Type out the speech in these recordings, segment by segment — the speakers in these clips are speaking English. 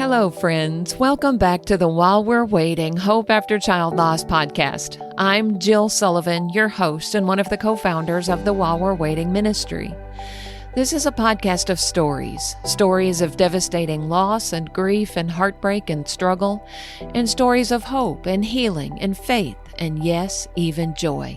Hello, friends. Welcome back to the While We're Waiting Hope After Child Loss podcast. I'm Jill Sullivan, your host and one of the co-founders of the While We're Waiting ministry. This is a podcast of stories of devastating loss and grief and heartbreak and struggle, and stories of hope and healing and faith and, yes, even joy.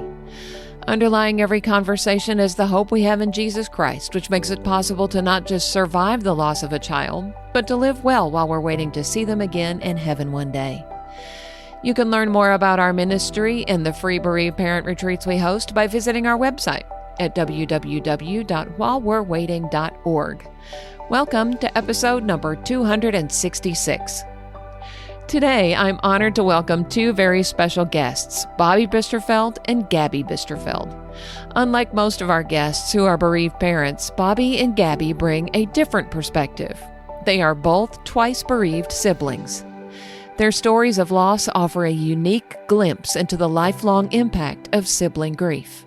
Underlying every conversation is the hope we have in Jesus Christ, which makes it possible to not just survive the loss of a child, but to live well while we're waiting to see them again in heaven one day. You can learn more about our ministry and the free bereaved parent retreats we host by visiting our website at www.whilewe'rewaiting.org. Welcome to episode number 266. Today, I'm honored to welcome two very special guests, Bobby Bisterfeldt and Gabby Bisterfeldt. Unlike most of our guests who are bereaved parents, Bobby and Gabby bring a different perspective. They are both twice bereaved siblings. Their stories of loss offer a unique glimpse into the lifelong impact of sibling grief.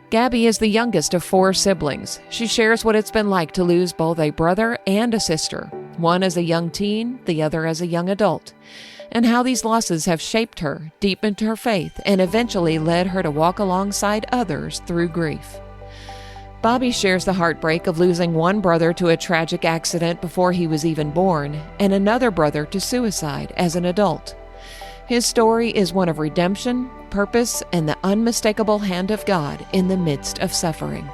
Gabby is the youngest of four siblings. She shares what it's been like to lose both a brother and a sister, one as a young teen, the other as a young adult, and how these losses have shaped her, deepened her faith, and eventually led her to walk alongside others through grief. Bobby shares the heartbreak of losing one brother to a tragic accident before he was even born, and another brother to suicide as an adult. His story is one of redemption, purpose, and the unmistakable hand of God in the midst of suffering.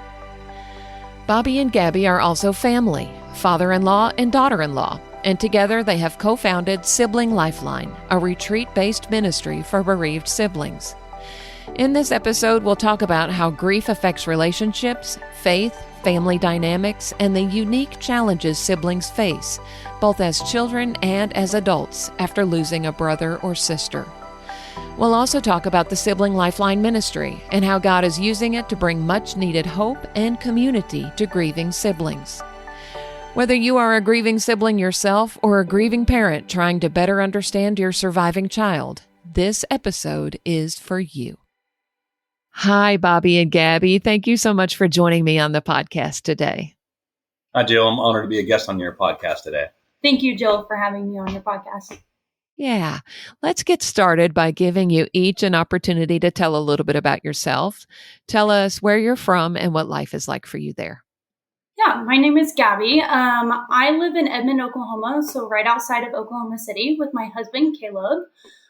Bobby and Gabby are also family, father-in-law and daughter-in-law, and together they have co-founded Sibling Lifeline, a retreat-based ministry for bereaved siblings. In this episode, we'll talk about how grief affects relationships, faith, family dynamics, and the unique challenges siblings face, both as children and as adults, after losing a brother or sister. We'll also talk about the Sibling Lifeline ministry and how God is using it to bring much-needed hope and community to grieving siblings. Whether you are a grieving sibling yourself or a grieving parent trying to better understand your surviving child, this episode is for you. Hi, Bobby and Gabby. Thank you so much for joining me on the podcast today. Hi, Jill. I'm honored to be a guest on your podcast today. Thank you, Jill, for having me on your podcast. Yeah, let's get started by giving you each an opportunity to tell a little bit about yourself. Tell us where you're from and what life is like for you there. Yeah, my name is Gabby. I live in Edmond, Oklahoma, so right outside of Oklahoma City with my husband, Caleb.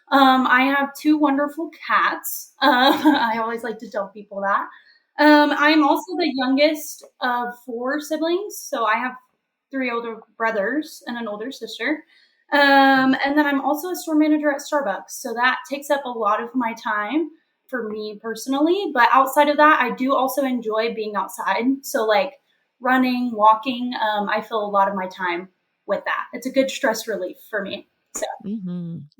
I have two wonderful cats. I always like to tell people that. I'm also the youngest of four siblings, so I have three older brothers and an older sister. And then I'm also a store manager at Starbucks, so that takes up a lot of my time for me personally. But outside of that, I do also enjoy being outside. So like running, walking, I fill a lot of my time with that. It's a good stress relief for me. So.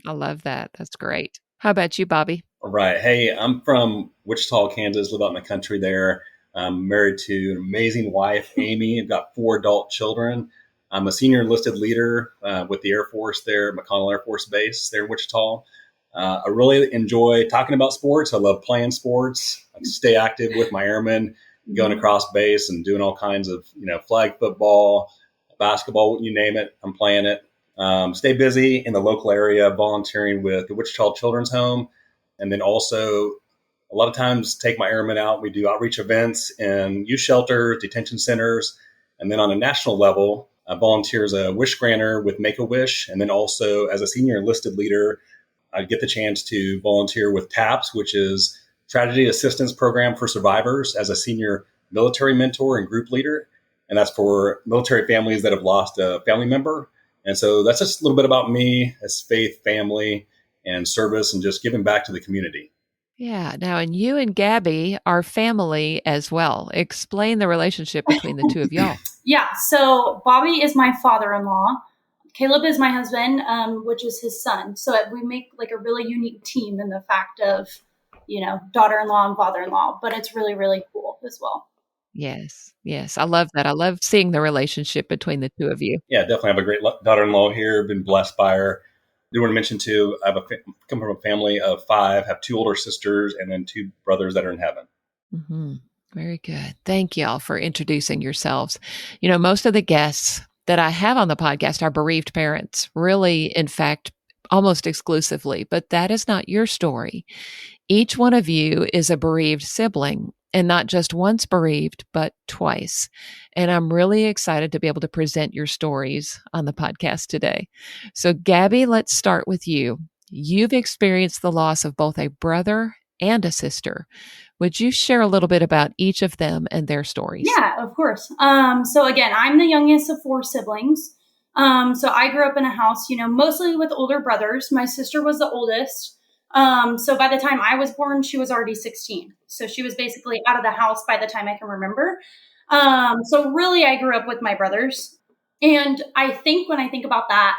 I love that. That's great. How about you, Bobby? All right. Hey, I'm from Wichita, Kansas, live out in the country there. I'm married to an amazing wife, Amy. I've got four adult children. I'm a senior enlisted leader with the Air Force there at McConnell Air Force Base there in Wichita. I really enjoy talking about sports. I love playing sports. I stay active with my airmen, going across base and doing all kinds of, flag football, basketball, you name it, I'm playing it. Stay busy in the local area, volunteering with the Wichita Children's Home. And then also a lot of times take my airmen out. We do outreach events in youth shelters, detention centers. And then on a national level, I volunteer as a wish granter with Make-A-Wish. And then also as a senior enlisted leader, I get the chance to volunteer with TAPS, which is Tragedy Assistance Program for Survivors, as a senior military mentor and group leader. And that's for military families that have lost a family member. And so that's just a little bit about me as faith, family, and service, and just giving back to the community. Yeah. Now, and you and Gabby are family as well. Explain the relationship between the two of y'all. Yeah. So Bobby is my father-in-law. Caleb is my husband, which is his son. So we make like a really unique team in the fact of, daughter-in-law and father-in-law, but it's really, really cool as well. Yes. I love that. I love seeing the relationship between the two of you. Yeah, definitely have a great daughter-in-law here. Been blessed by her. I do want to mention too, I come from a family of five, have two older sisters, and then two brothers that are in heaven. Mm-hmm. Very good. Thank you all for introducing yourselves. Most of the guests that I have on the podcast are bereaved parents, really, in fact, almost exclusively, but that is not your story. Each one of you is a bereaved sibling, and not just once bereaved, but twice. And I'm really excited to be able to present your stories on the podcast today. So, Gabby, let's start with you. You've experienced the loss of both a brother and a sister. Would you share a little bit about each of them and their stories? Yeah, of course. So again, I'm the youngest of 4 siblings. So I grew up in a house, mostly with older brothers. My sister was the oldest. So by the time I was born, she was already 16. So she was basically out of the house by the time I can remember. So really, I grew up with my brothers. And I think when I think about that,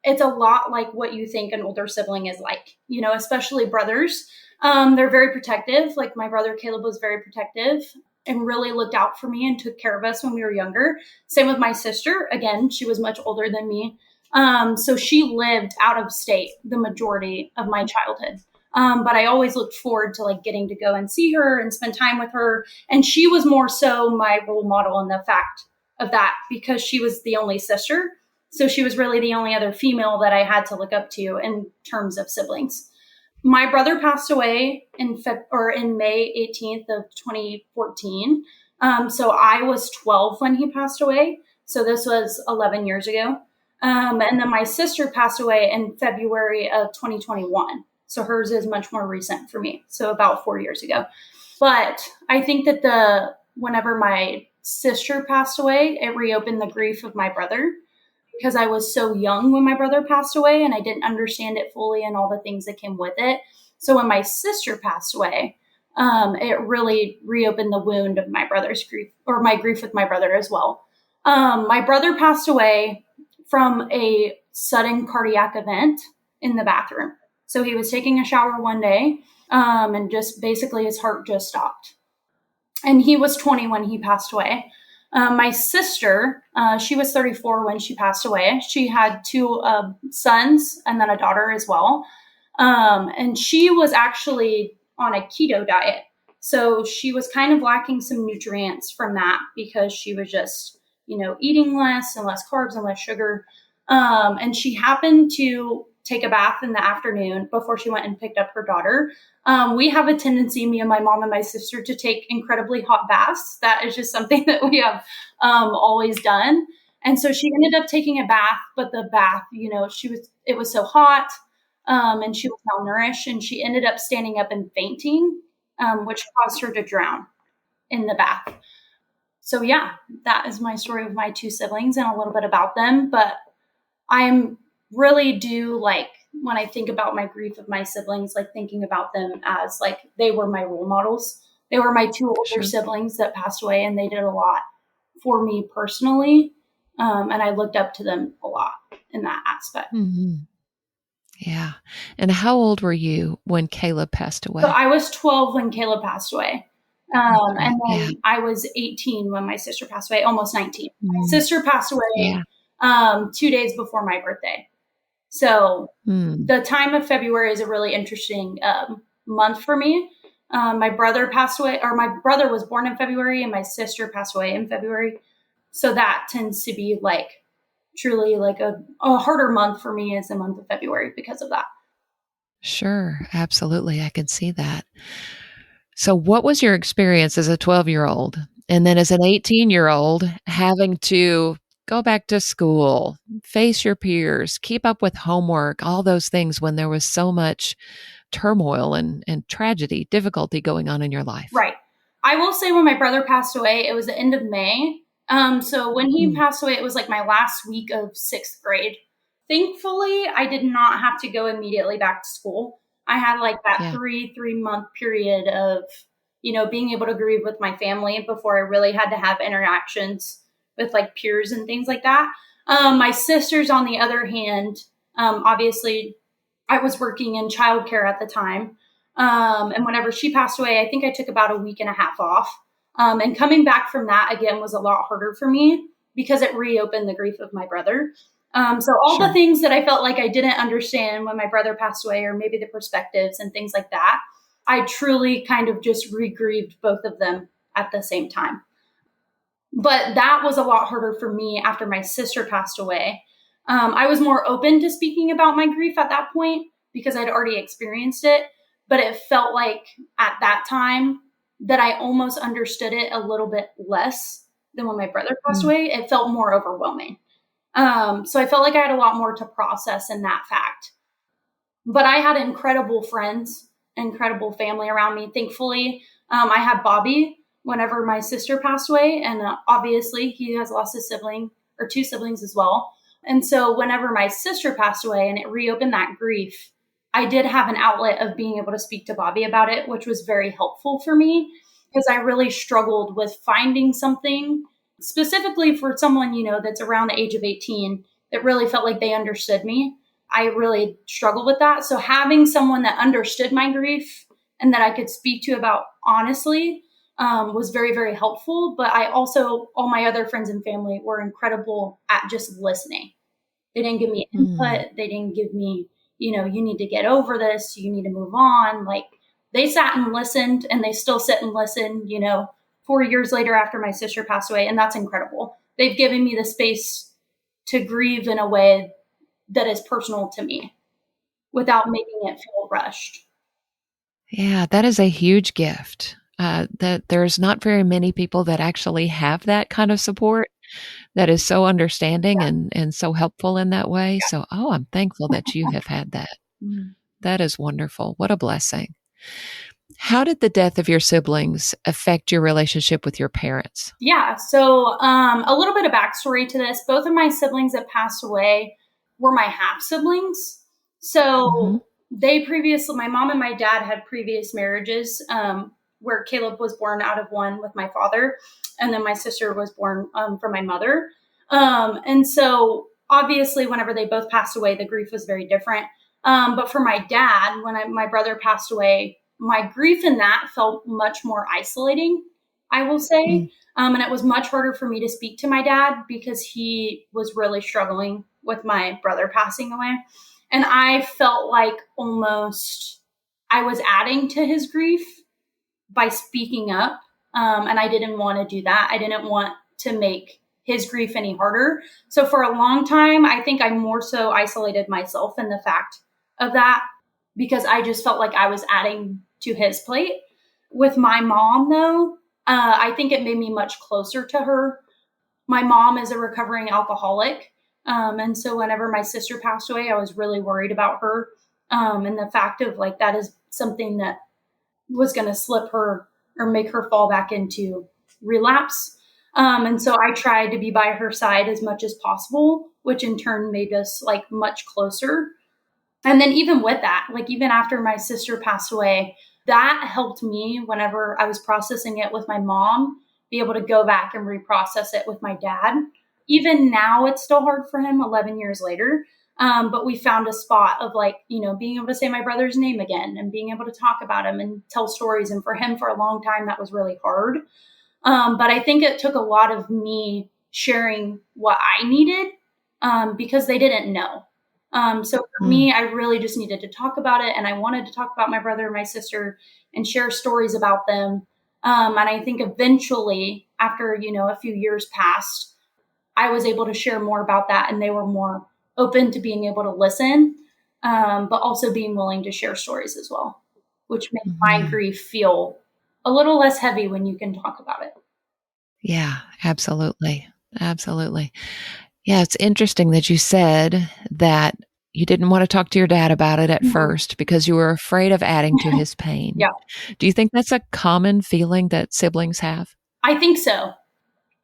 it's a lot like what you think an older sibling is like, especially brothers. They're very protective. Like my brother Caleb was very protective and really looked out for me and took care of us when we were younger. Same with my sister. Again, she was much older than me. So she lived out of state the majority of my childhood. But I always looked forward to like getting to go and see her and spend time with her. And she was more so my role model in the fact of that because she was the only sister. So she was really the only other female that I had to look up to in terms of siblings. My brother passed away in May 18th of 2014. So I was 12 when he passed away. So this was 11 years ago. And then my sister passed away in February of 2021. So hers is much more recent for me. So about 4 years ago. But I think that whenever my sister passed away, it reopened the grief of my brother because I was so young when my brother passed away and I didn't understand it fully and all the things that came with it. So when my sister passed away, it really reopened the wound of my brother's grief or my grief with my brother as well. My brother passed away from a sudden cardiac event in the bathroom. So he was taking a shower one day and just basically his heart just stopped. And he was 20 when he passed away. My sister, she was 34 when she passed away. She had 2 sons and then a daughter as well. And she was actually on a keto diet. So she was kind of lacking some nutrients from that because she was just, eating less and less carbs and less sugar. And she happened to take a bath in the afternoon before she went and picked up her daughter. We have a tendency, me and my mom and my sister, to take incredibly hot baths. That is just something that we have always done. And so she ended up taking a bath, but the bath, it was so hot and she was malnourished and she ended up standing up and fainting, which caused her to drown in the bath. So yeah, that is my story of my 2 siblings and a little bit about them. But I'm really do like when I think about my grief of my siblings, like thinking about them as like they were my role models. They were my 2 older siblings that passed away and they did a lot for me personally. And I looked up to them a lot in that aspect. Mm-hmm. Yeah. And how old were you when Caleb passed away? So I was 12 when Caleb passed away. And then I was 18 when my sister passed away, almost 19. My sister passed away 2 days before my birthday. So the time of February is a really interesting month for me. My brother passed away, or my brother was born in February and my sister passed away in February. So that tends to be like truly like a harder month for me is the month of February because of that. Sure. Absolutely. I can see that. So what was your experience as a 12-year-old and then as an 18-year-old having to go back to school, face your peers, keep up with homework, all those things when there was so much turmoil and tragedy, difficulty going on in your life? Right. I will say when my brother passed away, it was the end of May. So when he passed away, it was like my last week of 6th grade. Thankfully, I did not have to go immediately back to school. I had like that 3-month period of, being able to grieve with my family before I really had to have interactions with like peers and things like that. My sisters, on the other hand, obviously I was working in childcare at the time. And whenever she passed away, I think I took about a week and a half off. And coming back from that again was a lot harder for me because it reopened the grief of my brother. So all the things that I felt like I didn't understand when my brother passed away, or maybe the perspectives and things like that, I truly kind of just re-grieved both of them at the same time. But that was a lot harder for me after my sister passed away. I was more open to speaking about my grief at that point because I'd already experienced it. But it felt like at that time that I almost understood it a little bit less than when my brother passed away. It felt more overwhelming. So I felt like I had a lot more to process in that fact. But I had incredible friends, incredible family around me. Thankfully, I had Bobby whenever my sister passed away. And obviously, he has lost a sibling or two siblings as well. And so whenever my sister passed away and it reopened that grief, I did have an outlet of being able to speak to Bobby about it, which was very helpful for me because I really struggled with finding something specifically for someone, that's around the age of 18 that really felt like they understood me. I really struggled with that. So having someone that understood my grief and that I could speak to about honestly was very, very helpful. But I also, all my other friends and family were incredible at just listening. They didn't give me input. They didn't give me, you need to get over this. You need to move on. Like they sat and listened and they still sit and listen, 4 years later after my sister passed away. And that's incredible. They've given me the space to grieve in a way that is personal to me without making it feel rushed. Yeah, that is a huge gift. That there's not very many people that actually have that kind of support that is so understanding and so helpful in that way. So, I'm thankful that you have had that. That is wonderful. What a blessing. How did the death of your siblings affect your relationship with your parents? Yeah. So a little bit of backstory to this. Both of my siblings that passed away were my half siblings. So my mom and my dad had previous marriages where Caleb was born out of one with my father. And then my sister was born from my mother. And so obviously whenever they both passed away, the grief was very different. But for my dad, when my brother passed away, my grief in that felt much more isolating, I will say. And it was much harder for me to speak to my dad because he was really struggling with my brother passing away. And I felt like almost I was adding to his grief by speaking up. And I didn't want to do that. I didn't want to make his grief any harder. So for a long time, I think I more so isolated myself in the fact of that because I just felt like I was adding to his plate. With my mom, though, I think it made me much closer to her. My mom is a recovering alcoholic. And so whenever my sister passed away, I was really worried about her. And the fact of like, that is something that was going to slip her or make her fall back into relapse. And so I tried to be by her side as much as possible, which in turn made us like much closer. And then even with that, like even after my sister passed away, that helped me whenever I was processing it with my mom, be able to go back and reprocess it with my dad. Even now, it's still hard for him 11 years later. But we found a spot of like, being able to say my brother's name again and being able to talk about him and tell stories. And for him, for a long time, that was really hard. But I think it took a lot of me sharing what I needed because they didn't know. So for me, I really just needed to talk about it. And I wanted to talk about my brother and my sister and share stories about them. And I think eventually, after, a few years passed, I was able to share more about that. And they were more open to being able to listen, but also being willing to share stories as well, which made my grief feel a little less heavy when you can talk about it. Yeah, absolutely. Absolutely. Yeah, it's interesting that you said that you didn't want to talk to your dad about it at first because you were afraid of adding to his pain. Yeah. Do you think that's a common feeling that siblings have? I think so.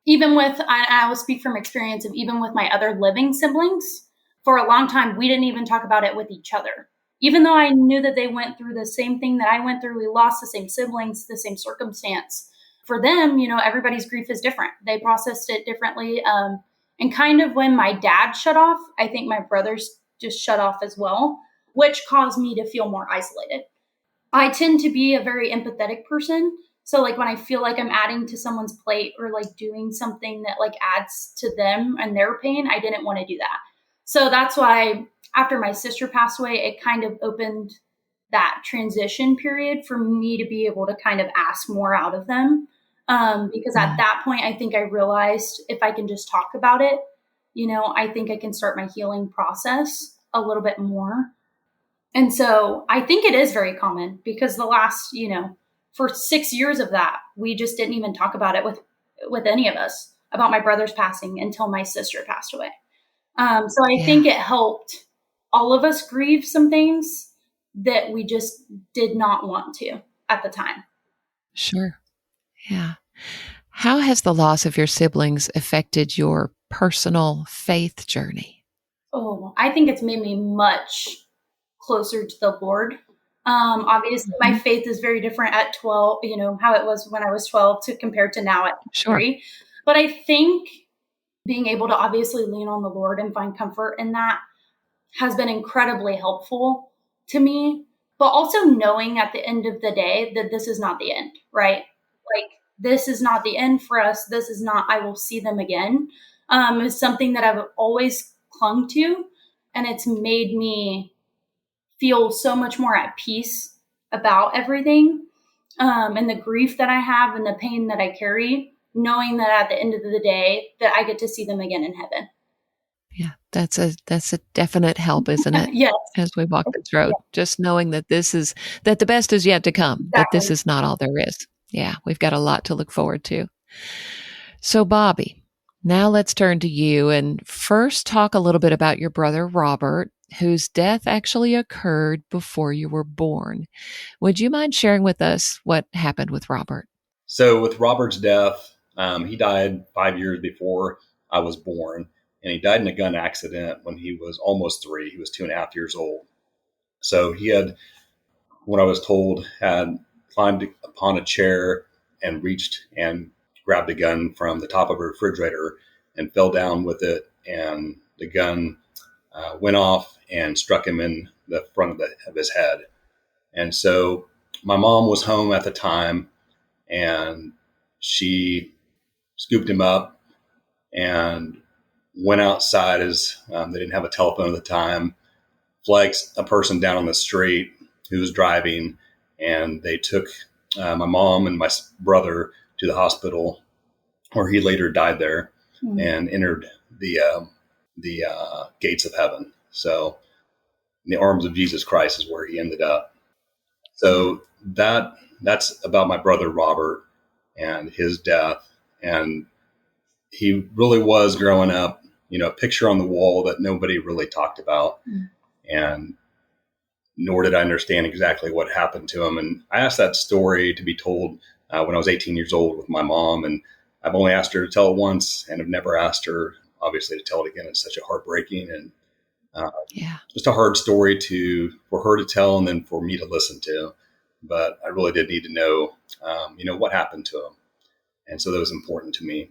Even with, I will speak from experience of even with my other living siblings, for a long time, we didn't even talk about it with each other. Even though I knew that they went through the same thing that I went through, we lost the same siblings, the same circumstance. For them, everybody's grief is different. They processed it differently. And kind of when my dad shut off, I think my brothers just shut off as well, which caused me to feel more isolated. I tend to be a very empathetic person. So like when I feel like I'm adding to someone's plate or like doing something that like adds to them and their pain, I didn't want to do that. So that's why after my sister passed away, it kind of opened that transition period for me to be able to kind of ask more out of them Because at that point, I think I realized if I can just talk about it, I think I can start my healing process a little bit more. And so I think it is very common because the last, for 6 years of that, we just didn't even talk about it with any of us about my brother's passing until my sister passed away. So I think it helped all of us grieve some things that we just did not want to at the time. Sure. Yeah. How has the loss of your siblings affected your personal faith journey? Oh, I think it's made me much closer to the Lord. Obviously, my faith is very different at 12, how it was when I was 12 to compared to now at 3. But I think being able to obviously lean on the Lord and find comfort in that has been incredibly helpful to me. But also knowing at the end of the day that this is not the end, right? Like, this is not the end for us. This is not, I will see them again. Is something that I've always clung to. And it's made me feel so much more at peace about everything, and the grief that I have and the pain that I carry, knowing that at the end of the day that I get to see them again in heaven. Yeah, that's a definite help, isn't it? Yes. As we walk this road, just knowing that that the best is yet to come, Exactly. that this is not all there is. Yeah, we've got a lot to look forward to. So, Bobby, now let's turn to you and first talk a little bit about your brother, Robert, whose death actually occurred before you were born. Would you mind sharing with us what happened with Robert? So with Robert's death, he died 5 years before I was born, and he died in a gun accident when he was almost 3. He was 2.5 years old. So he had, what I was told, had climbed upon a chair and reached and grabbed a gun from the top of a refrigerator and fell down with it, and the gun went off and struck him in the front of his head. And so my mom was home at the time, and she scooped him up and went outside as they didn't have a telephone at the time, flagged a person down on the street who was driving, and they took my mom and my brother to the hospital, where he later died there and entered the gates of heaven. So in the arms of Jesus Christ is where he ended up. So that's about my brother Robert and his death. And he really was, growing up, a picture on the wall that nobody really talked about. And nor did I understand exactly what happened to him. And I asked that story to be told when I was 18 years old with my mom. And I've only asked her to tell it once, and have never asked her, obviously, to tell it again. It's such a heartbreaking and just a hard story for her to tell and then for me to listen to. But I really did need to know, what happened to him. And so that was important to me.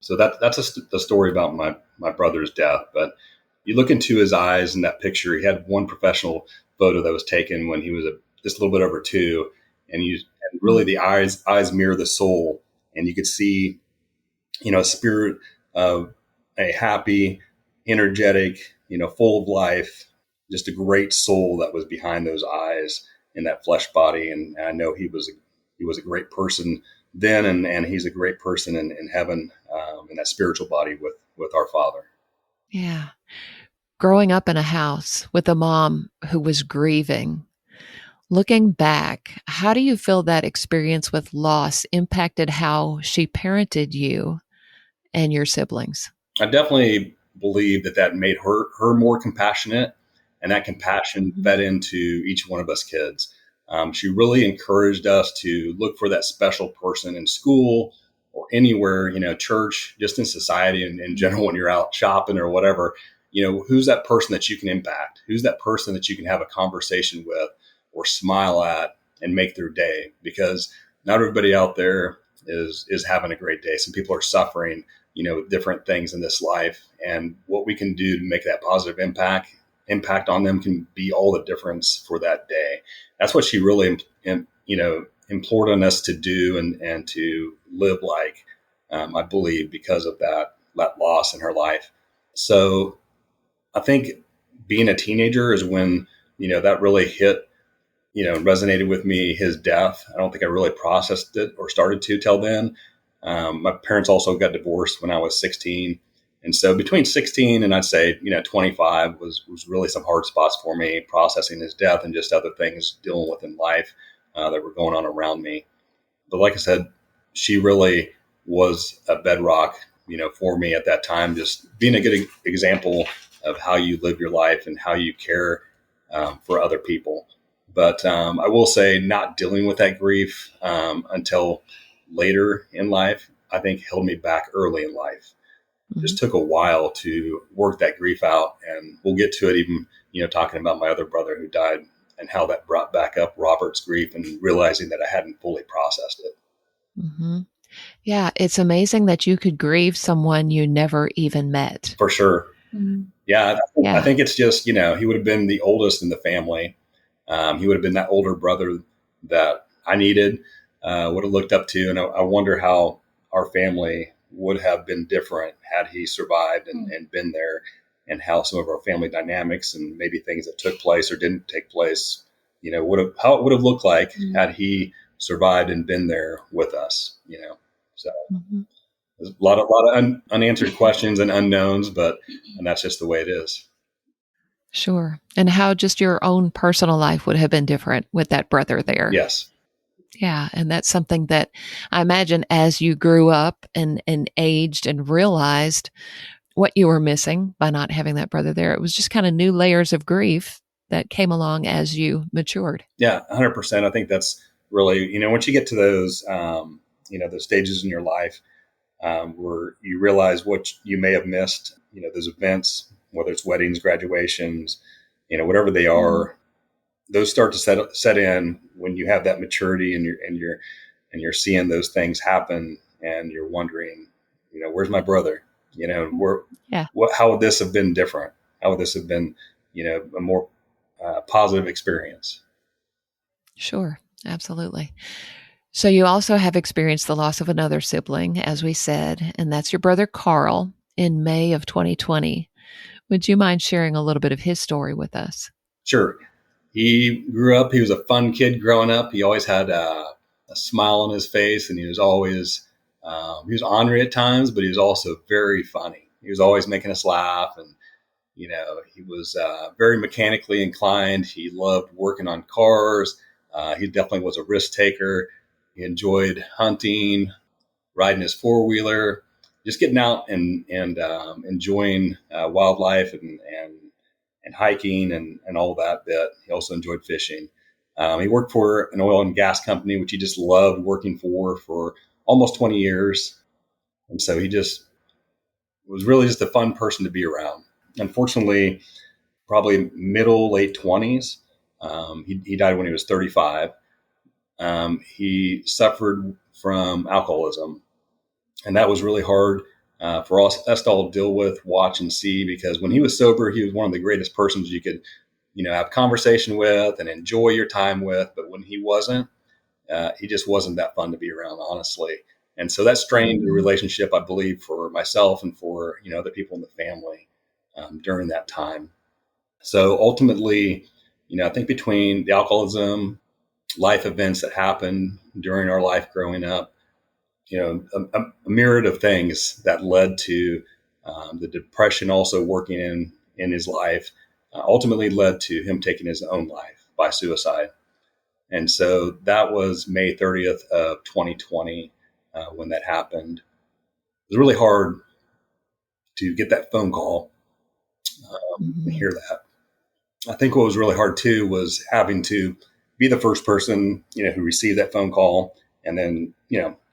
So that's the story about my brother's death. But you look into his eyes in that picture. He had one professional photo that was taken when he was just a little bit over 2. And really the eyes mirror the soul. And you could see, a spirit of a happy, energetic, full of life, just a great soul that was behind those eyes in that flesh body. And I know he was a great person then, and he's a great person in heaven, in that spiritual body with our Father. Yeah. Growing up in a house with a mom who was grieving, looking back, how do you feel that experience with loss impacted how she parented you and your siblings? I definitely believe that made her more compassionate, and that compassion fed into each one of us kids. She really encouraged us to look for that special person in school or anywhere, church, just in society and in general, when you're out shopping or whatever. Who's that person that you can impact? Who's that person that you can have a conversation with or smile at and make their day? Because not everybody out there is having a great day. Some people are suffering, different things in this life, and what we can do to make that positive impact on them can be all the difference for that day. That's what she really, implored on us to do and to live like, I believe, because of that loss in her life. So I think being a teenager is when, that really hit, resonated with me, his death. I don't think I really processed it or started to till then. My parents also got divorced when I was 16. And so between 16 and I'd say, 25 was really some hard spots for me, processing his death and just other things dealing with in life that were going on around me. But like I said, she really was a bedrock, for me at that time, just being a good example of how you live your life and how you care for other people. But I will say not dealing with that grief until later in life, I think held me back early in life. It just took a while to work that grief out. And we'll get to it even, talking about my other brother who died and how that brought back up Robert's grief and realizing that I hadn't fully processed it. Mm-hmm. Yeah, it's amazing that you could grieve someone you never even met. For sure. Mm-hmm. Yeah, I think it's just, he would have been the oldest in the family. He would have been that older brother that I needed, would have looked up to. And I wonder how our family would have been different had he survived and been there, and how some of our family dynamics and maybe things that took place or didn't take place, how it would have looked like had he survived and been there with us, So there's a lot of unanswered questions and unknowns, and that's just the way it is. Sure. And how just your own personal life would have been different with that brother there. Yes. Yeah. And that's something that I imagine as you grew up and aged and realized what you were missing by not having that brother there, it was just kind of new layers of grief that came along as you matured. Yeah, 100%. I think that's really, once you get to those, those stages in your life where you realize what you may have missed, those events, whether it's weddings, graduations, whatever they are, those start to set in when you have that maturity and you're seeing those things happen and you're wondering, where's my brother? How would this have been different? How would this have been, a more positive experience? Sure. Absolutely. So you also have experienced the loss of another sibling, as we said, and that's your brother Carl in May of 2020. Would you mind sharing a little bit of his story with us? Sure. He grew up, he was a fun kid growing up. He always had a smile on his face, and he was always, he was ornery at times, but he was also very funny. He was always making us laugh, and, he was very mechanically inclined. He loved working on cars. He definitely was a risk taker. He enjoyed hunting, riding his four-wheeler, just getting out and enjoying wildlife and hiking and all that bit. He also enjoyed fishing. He worked for an oil and gas company, which he just loved working for almost 20 years. And so he just was really just a fun person to be around. Unfortunately, probably late 20s, he died when he was 35. He suffered from alcoholism, and that was really hard for us to all deal with, watch, and see, because when he was sober, he was one of the greatest persons you could, have conversation with and enjoy your time with. But when he wasn't, he just wasn't that fun to be around, honestly. And so that strained the relationship, I believe, for myself and for, other people in the family during that time. So ultimately, I think between the alcoholism, life events that happened during our life growing up, a myriad of things that led to the depression also working in his life, ultimately led to him taking his own life by suicide. And so that was May 30th of 2020 when that happened. It was really hard to get that phone call and hear that. I think what was really hard too was having to be the first person, who received that phone call, and then,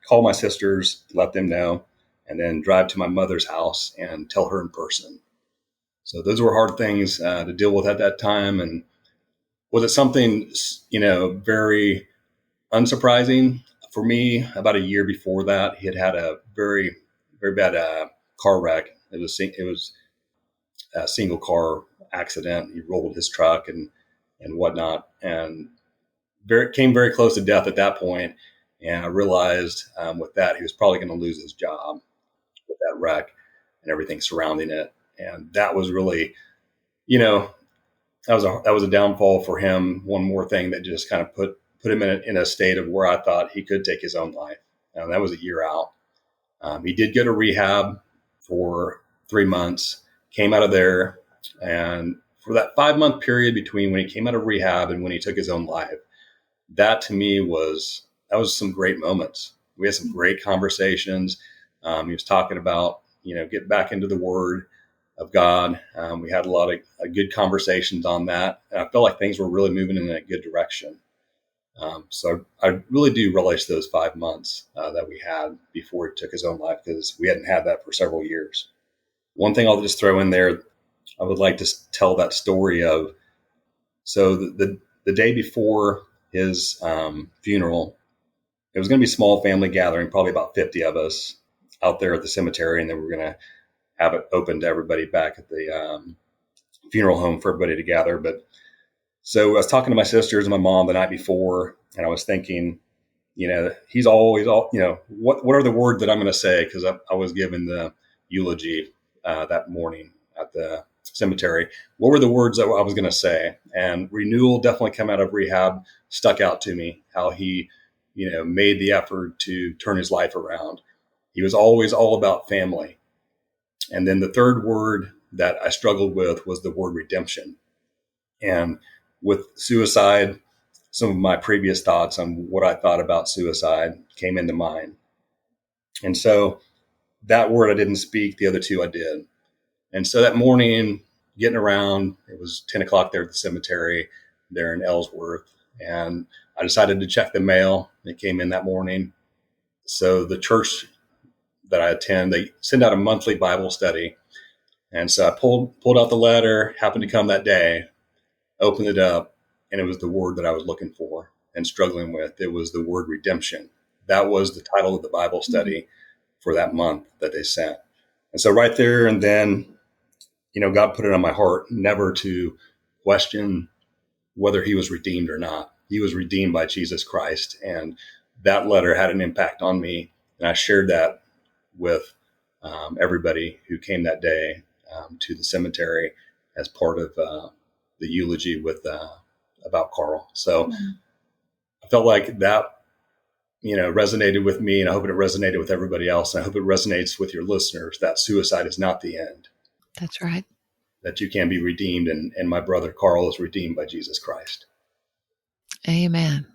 call my sisters, let them know, and then drive to my mother's house and tell her in person. So those were hard things to deal with at that time. And was it something, very unsurprising for me? About a year before that, he had a very, very bad car wreck. It was a single car accident. He rolled his truck and whatnot, and came very close to death at that point. And I realized with that, he was probably going to lose his job with that wreck and everything surrounding it. And that was really, that was a downfall for him. One more thing that just kind of put him in a state of where I thought he could take his own life. And that was a year out. He did go to rehab for 3 months, came out of there. And for that 5-month period between when he came out of rehab and when he took his own life, that to me that was some great moments. We had some great conversations. He was talking about, get back into the Word of God. We had a lot of good conversations on that. And I felt like things were really moving in a good direction. So I really do relish those 5 months that we had before he took his own life, because we hadn't had that for several years. One thing I'll just throw in there, I would like to tell that story of, so the day before his funeral, it was going to be a small family gathering, probably about 50 of us out there at the cemetery. And then we're going to have it open to everybody back at the funeral home for everybody to gather. But so I was talking to my sisters and my mom the night before, and I was thinking, he's always, what are the words that I'm going to say? Because I was given the eulogy that morning at the cemetery. What were the words that I was going to say? And renewal, definitely come out of rehab, stuck out to me, how he, made the effort to turn his life around. He was always all about family. And then the third word that I struggled with was the word redemption. And with suicide, some of my previous thoughts on what I thought about suicide came into mind. And so that word I didn't speak, the other two I did. And so that morning, getting around, it was 10 o'clock there at the cemetery there in Ellsworth. And I decided to check the mail. It came in that morning. So the church that I attend, they send out a monthly Bible study. And so I pulled out the letter, happened to come that day, opened it up, and it was the word that I was looking for and struggling with. It was the word redemption. That was the title of the Bible study for that month that they sent. And so right there and then, God put it on my heart never to question whether he was redeemed or not. He was redeemed by Jesus Christ. And that letter had an impact on me. And I shared that with everybody who came that day to the cemetery as part of the eulogy about Carl. So I felt like that, resonated with me, and I hope it resonated with everybody else. And I hope it resonates with your listeners that suicide is not the end. That's right. That you can be redeemed, and my brother Carl is redeemed by Jesus Christ. Amen.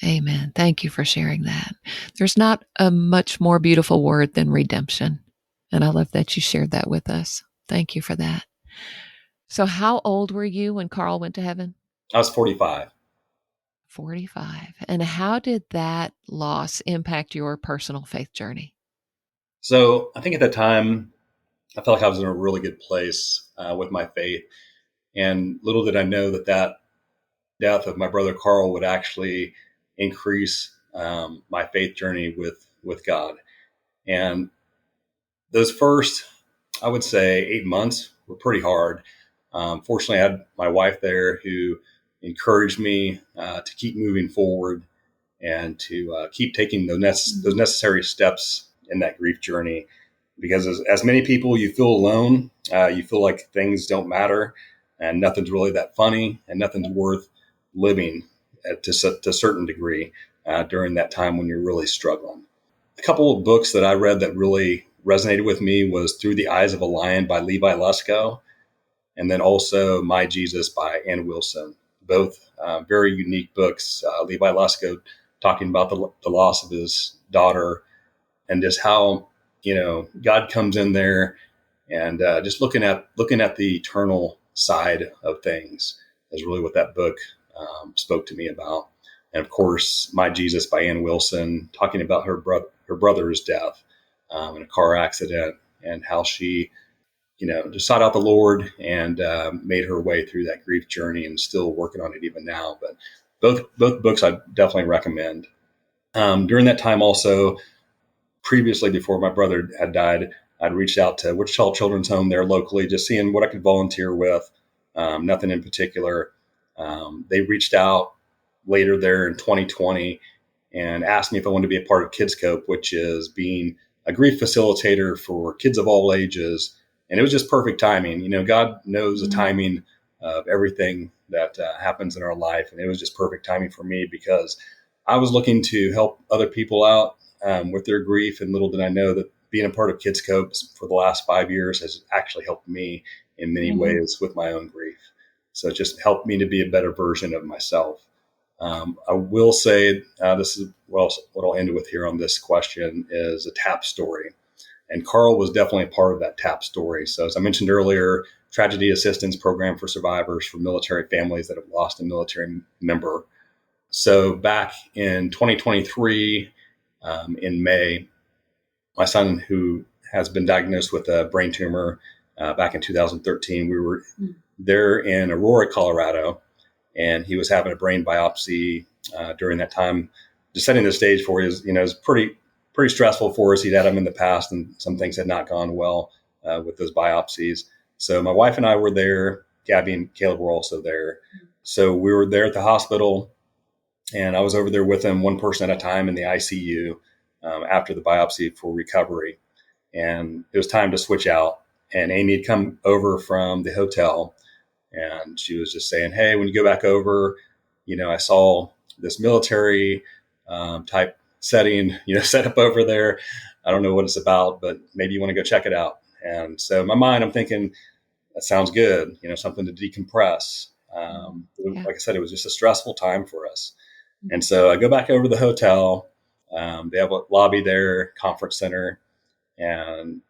Amen. Thank you for sharing that. There's not a much more beautiful word than redemption. And I love that you shared that with us. Thank you for that. So how old were you when Carl went to heaven? I was 45. 45. And how did that loss impact your personal faith journey? So I think at that time, I felt like I was in a really good place with my faith. And little did I know that death of my brother Carl would actually increase my faith journey with God. And those first, I would say, 8 months were pretty hard. Fortunately, I had my wife there who encouraged me to keep moving forward and to keep taking those necessary steps in that grief journey. Because as many people, you feel alone. You feel like things don't matter and nothing's really that funny and nothing's worth living to a certain degree during that time when you're really struggling. A couple of books that I read that really resonated with me was Through the Eyes of a Lion by Levi Lusko, and then also My Jesus by Ann Wilson. Both very unique books. Levi Lusko talking about the loss of his daughter and just how, God comes in there and just looking at the eternal side of things is really what that book spoke to me about. And of course, My Jesus by Ann Wilson, talking about her brother's death in a car accident and how she, just sought out the Lord and made her way through that grief journey and still working on it even now. But both books I definitely recommend. During that time also, previously before my brother had died, I'd reached out to Wichita Children's Home there locally, just seeing what I could volunteer with. Nothing in particular. They reached out later there in 2020 and asked me if I wanted to be a part of Kids Cope, which is being a grief facilitator for kids of all ages. And it was just perfect timing. God knows the timing of everything that happens in our life. And it was just perfect timing for me because I was looking to help other people out with their grief. And little did I know that being a part of Kids Cope for the last 5 years has actually helped me in many ways with my own grief. So it just helped me to be a better version of myself. I will say this is what I'll end with here on this question is a TAP story. And Carl was definitely a part of that TAP story. So as I mentioned earlier, Tragedy Assistance Program for Survivors for military families that have lost a military member. So back in 2023, in May, my son, who has been diagnosed with a brain tumor back in 2013, we were there in Aurora, Colorado, and he was having a brain biopsy during that time. Just setting the stage for you is, it was pretty stressful for us. He'd had them in the past, and some things had not gone well with those biopsies. So my wife and I were there. Gabby and Caleb were also there. So we were there at the hospital, and I was over there with him, one person at a time in the ICU after the biopsy for recovery. And it was time to switch out. And Amy had come over from the hotel, and she was just saying, hey, when you go back over, I saw this military type setting, set up over there. I don't know what it's about, but maybe you want to go check it out. And so in my mind, I'm thinking, that sounds good, something to decompress. Like I said, it was just a stressful time for us. And so I go back over to the hotel. They have a lobby there, conference center, and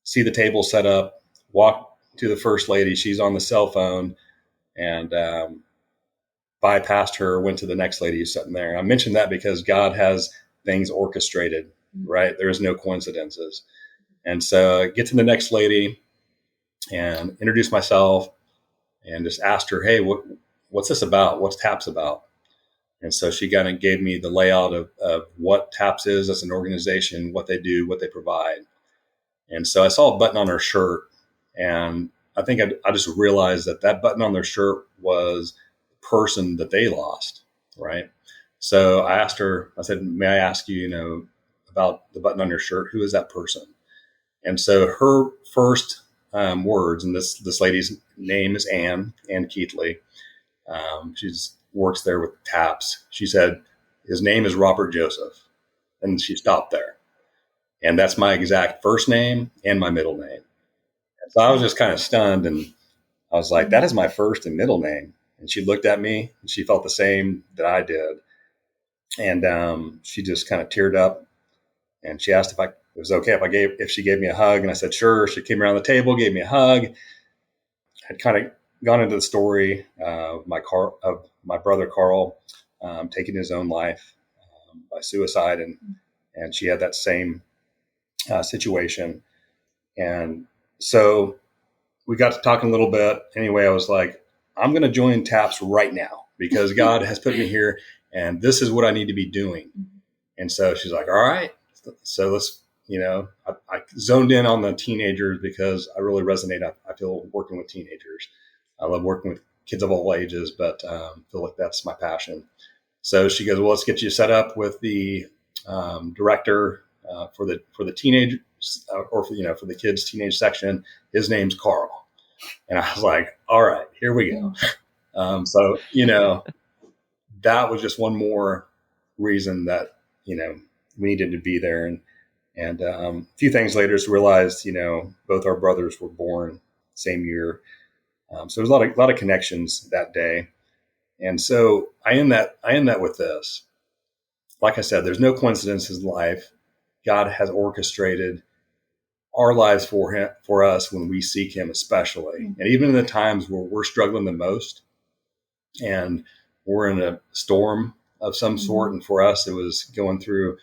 see the table set up, walk to the first lady. She's on the cell phone, and bypassed her, went to the next lady who's sitting there. I mentioned that because God has things orchestrated, right? There is no coincidences. And so I get to the next lady and introduce myself and just asked her, hey, what's this about? What's TAPS about? And so she kind of gave me the layout of what TAPS is as an organization, what they do, what they provide. And so I saw a button on her shirt, and I think I just realized that button on their shirt was the person that they lost, right? So I asked her, I said, may I ask you, about the button on your shirt? Who is that person? And so her first words, and this lady's name is Ann Keithley. She works there with TAPS. She said, his name is Robert Joseph. And she stopped there. And that's my exact first name and my middle name. And so I was just kind of stunned. And I was like, that is my first and middle name. And she looked at me and she felt the same that I did. And she just kind of teared up. And she asked if it was okay if she gave me a hug. And I said, sure. She came around the table, gave me a hug. I'd kind of gone into the story of my brother Carl taking his own life by suicide. And she had that same situation. And so we got to talking a little bit. Anyway, I was like, I'm going to join TAPS right now because God has put me here and this is what I need to be doing. And so she's like, all right. So let's, I zoned in on the teenagers because I really resonate. I feel working with teenagers. I love working with kids of all ages, but feel like that's my passion. So she goes, well, let's get you set up with the director for the teenage or for the kids teenage section. His name's Carl. And I was like, all right, here we go. So, that was just one more reason that, we needed to be there. And a few things later, just realized, both our brothers were born same year. So there's a lot of connections that day. And so I end that with this. Like I said, there's no coincidences in life. God has orchestrated our lives for us when we seek him, especially. And even in the times where we're struggling the most and we're in a storm of some sort. And for us, it was going through,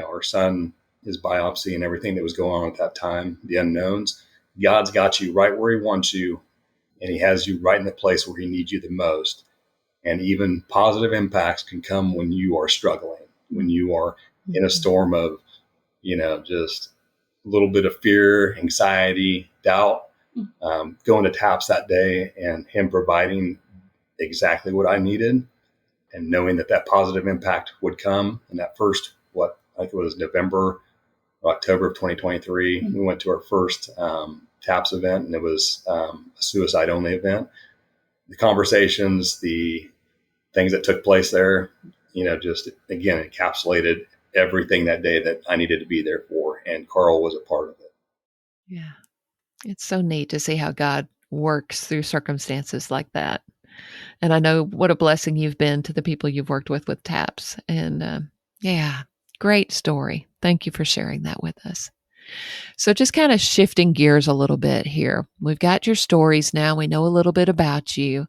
our son, his biopsy and everything that was going on at that time, the unknowns. God's got you right where he wants you. And he has you right in the place where he needs you the most. And even positive impacts can come when you are struggling, when you are in a storm of, just a little bit of fear, anxiety, doubt. Going to TAPS that day and him providing exactly what I needed and knowing that positive impact would come. And that first, I think it was November or October of 2023, we went to our first TAPS event, and it was a suicide only event. the conversations, the things that took place there, just again encapsulated everything that day that I needed to be there for. And Carl was a part of it. Yeah. It's so neat to see how God works through circumstances like that. And I know what a blessing you've been to the people you've worked with TAPS. And yeah, great story. Thank you for sharing that with us. So just kind of shifting gears a little bit here. We've got your stories now. We know a little bit about you.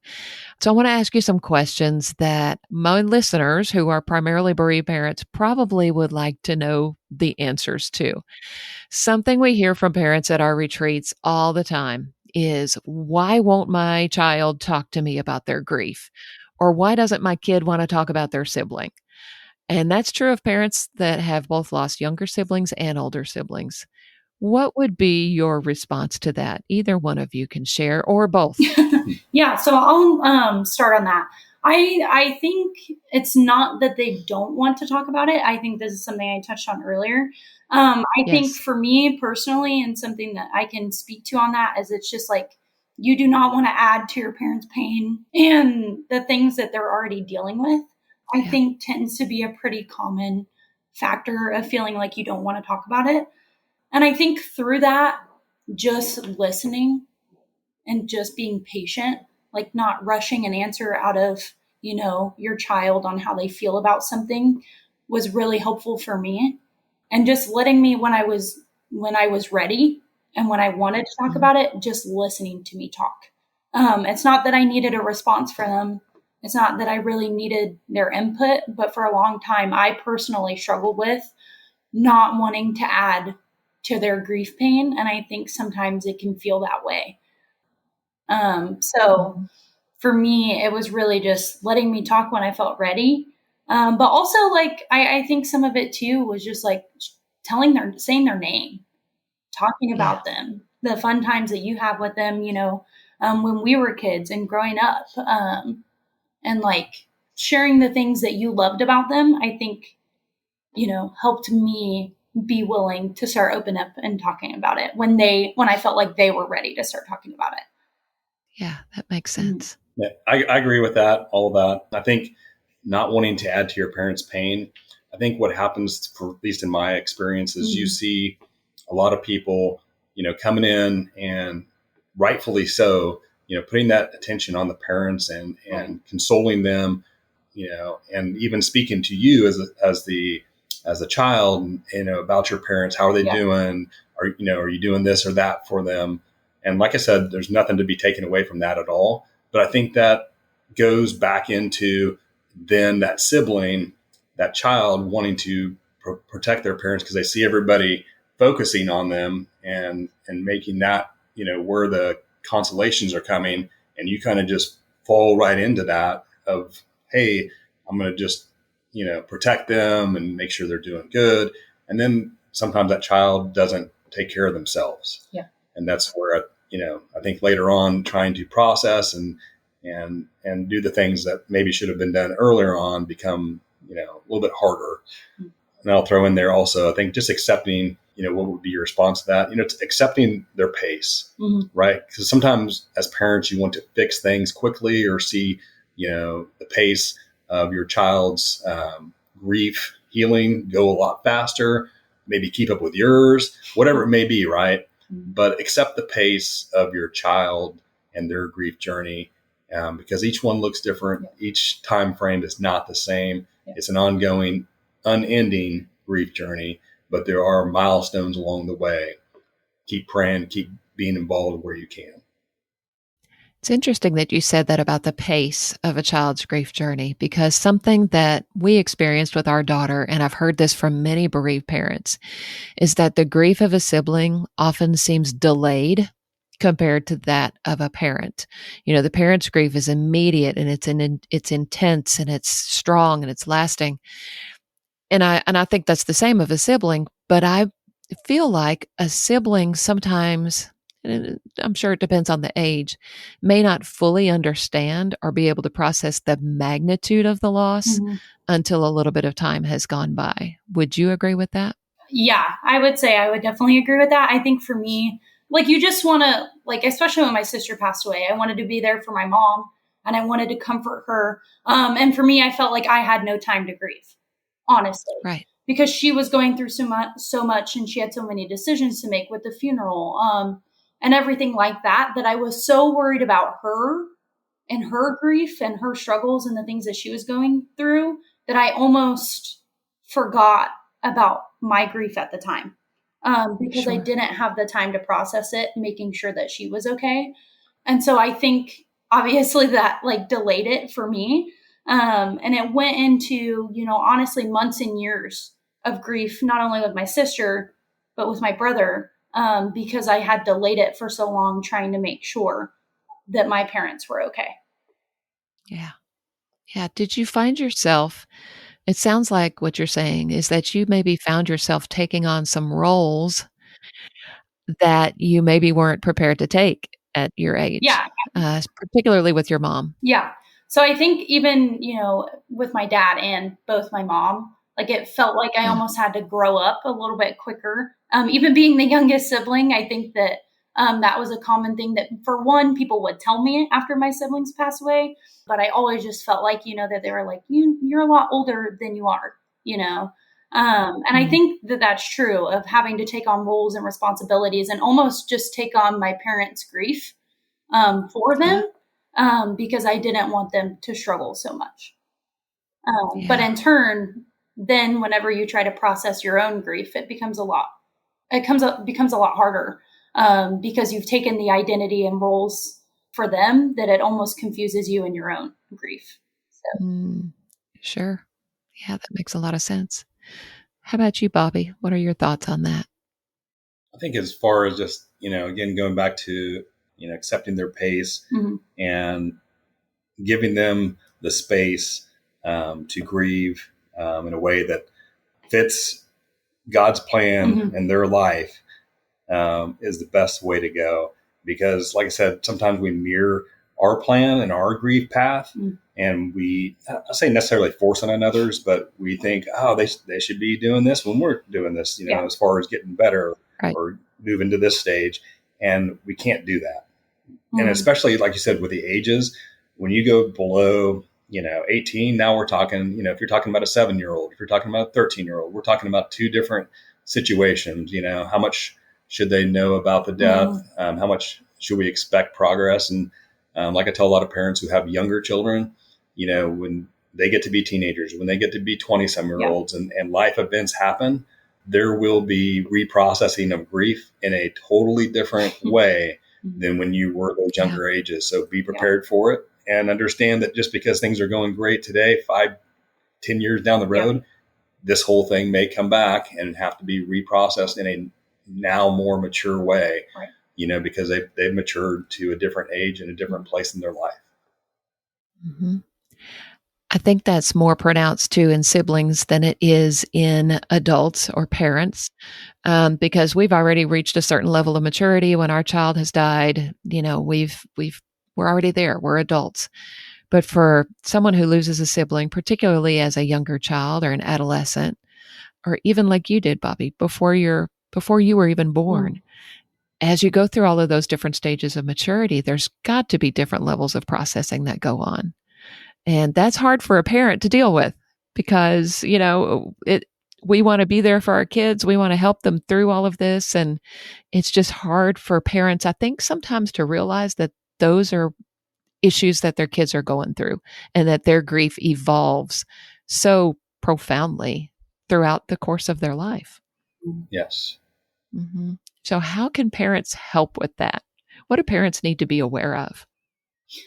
So I want to ask you some questions that my listeners, who are primarily bereaved parents, probably would like to know the answers to. Something we hear from parents at our retreats all the time is, why won't my child talk to me about their grief? Or why doesn't my kid want to talk about their sibling? And that's true of parents that have both lost younger siblings and older siblings. What would be your response to that? Either one of you can share, or both. Yeah, so I'll start on that. I think it's not that they don't want to talk about it. I think this is something I touched on earlier. I think Yes. for me personally, and something that I can speak to on that, is it's just like, you do not want to add to your parents' pain and the things that they're already dealing with. I Yeah. think tends to be a pretty common factor of feeling like you don't want to talk about it. And I think through that, just listening and just being patient, like not rushing an answer out of, your child on how they feel about something, was really helpful for me. And just letting me, when I was ready and when I wanted to talk about it, just listening to me talk. It's not that I needed a response from them. It's not that I really needed their input, but for a long time, I personally struggled with not wanting to add to their grief pain. And I think sometimes it can feel that way. So for me, it was really just letting me talk when I felt ready. But also, like, I think some of it too was just like saying their name, talking about them, the fun times that you have with them, when we were kids and growing up, and like sharing the things that you loved about them, I think, helped me be willing to start open up and talking about it when I felt like they were ready to start talking about it. Yeah, that makes sense. Yeah, I agree with that, all of that. I think not wanting to add to your parents' pain, I think what happens, for at least in my experience, is you see a lot of people, coming in, and rightfully so, putting that attention on the parents and consoling them, and even speaking to you as a child, about your parents. How are they doing? Are you doing this or that for them? And like I said, there's nothing to be taken away from that at all. But I think that goes back into then that sibling, that child wanting to protect their parents because they see everybody focusing on them and making that, where the consolations are coming. And you kind of just fall right into that of, hey, I'm going to just, protect them and make sure they're doing good. And then sometimes that child doesn't take care of themselves. Yeah. And that's where, I think later on trying to process and do the things that maybe should have been done earlier on become, a little bit harder. Mm-hmm. And I'll throw in there also, I think just accepting, what would be your response to that? It's accepting their pace, right? Because sometimes as parents, you want to fix things quickly or see, the pace of your child's grief healing go a lot faster, maybe keep up with yours, whatever it may be, right? But accept the pace of your child and their grief journey, because each one looks different. Yeah. Each time frame is not the same. Yeah. It's an ongoing, unending grief journey, but there are milestones along the way. Keep praying, keep being involved where you can. It's interesting that you said that about the pace of a child's grief journey, because something that we experienced with our daughter, and I've heard this from many bereaved parents, is that the grief of a sibling often seems delayed compared to that of a parent. The parent's grief is immediate and it's intense and it's strong and it's lasting. And I think that's the same of a sibling, but I feel like a sibling sometimes, and I'm sure it depends on the age, may not fully understand or be able to process the magnitude of the loss until a little bit of time has gone by. Would you agree with that? Yeah, I would say I would definitely agree with that. I think for me, like, you just want to, like, especially when my sister passed away, I wanted to be there for my mom. and I wanted to comfort her. And for me, I felt like I had no time to grieve, honestly, Right. because she was going through so much, and she had so many decisions to make with the funeral, and everything like that, that I was so worried about her and her grief and her struggles and the things that she was going through that I almost forgot about my grief at the time, because I Sure. didn't have the time to process it, making sure that she was okay. And so I think obviously that like delayed it for me. And it went into, honestly, months and years of grief, not only with my sister, but with my brother, because I had delayed it for so long trying to make sure that my parents were okay. Yeah. Yeah. Did you find yourself, it sounds like what you're saying is that you maybe found yourself taking on some roles that you maybe weren't prepared to take at your age, Yeah. particularly with your mom. Yeah. So I think even, with my dad and both my mom, like it felt like I Yeah. almost had to grow up a little bit quicker. Even being the youngest sibling, I think that that was a common thing that, for one, people would tell me after my siblings passed away. But I always just felt like, that they were like, you're a lot older than you are, and I Mm. think that that's true, of having to take on roles and responsibilities and almost just take on my parents' grief for Yeah. them, because I didn't want them to struggle so much. But Yeah. in turn, then whenever you try to process your own grief, it becomes a lot. Becomes a lot harder, because you've taken the identity and roles for them that it almost confuses you in your own grief. So, Mm. Sure. Yeah, that makes a lot of sense. How about you, Bobby? What are your thoughts on that? I think as far as just, again, going back to, accepting their pace mhm. and giving them the space to grieve in a way that fits God's plan Mhm. in their life is the best way to go. Because, like I said, sometimes we mirror our plan and our grief path, Mhm. and we, I say necessarily force it on others, but we think, oh, they should be doing this when we're doing this, Yeah. as far as getting better Right. or moving to this stage. And we can't do that. And Mhm. especially, like you said, with the ages, when you go below, 18, now we're talking, if you're talking about a 7-year-old, if you're talking about a 13-year-old, we're talking about two different situations. How much should they know about the death? Mhm. How much should we expect progress? And like I tell a lot of parents who have younger children, when they get to be teenagers, when they get to be 20-some-year-olds, and life events happen, there will be reprocessing of grief in a totally different way than when you were those Yeah. younger ages. So be prepared for it, and understand that just because things are going great today, 5-10 years down the road, this whole thing may come back and have to be reprocessed in a now more mature way, Right. because they've matured to a different age and a different place in their life. Hmm. I think that's more pronounced too in siblings than it is in adults or parents, because we've already reached a certain level of maturity when our child has died. We're already there. We're adults. But for someone who loses a sibling, particularly as a younger child or an adolescent, or even like you did, Bobby, before you were even born, as you go through all of those different stages of maturity, there's got to be different levels of processing that go on. And that's hard for a parent to deal with because, we want to be there for our kids. We want to help them through all of this. And it's just hard for parents, I think, sometimes to realize that those are issues that their kids are going through and that their grief evolves so profoundly throughout the course of their life. Yes. Hmm. So, how can parents help with that? What do parents need to be aware of?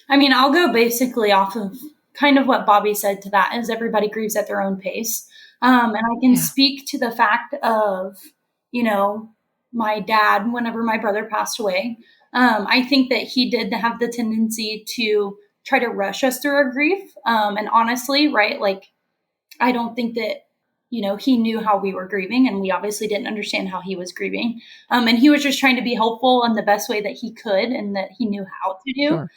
I mean, I'll go basically off of kind of what Bobby said to that, is everybody grieves at their own pace. And I can Yeah. speak to the fact of, my dad, whenever my brother passed away, I think that he did have the tendency to try to rush us through our grief. And honestly, right, like, I don't think that, he knew how we were grieving, and we obviously didn't understand how he was grieving. And he was just trying to be helpful in the best way that he could and that he knew how to do. Sure.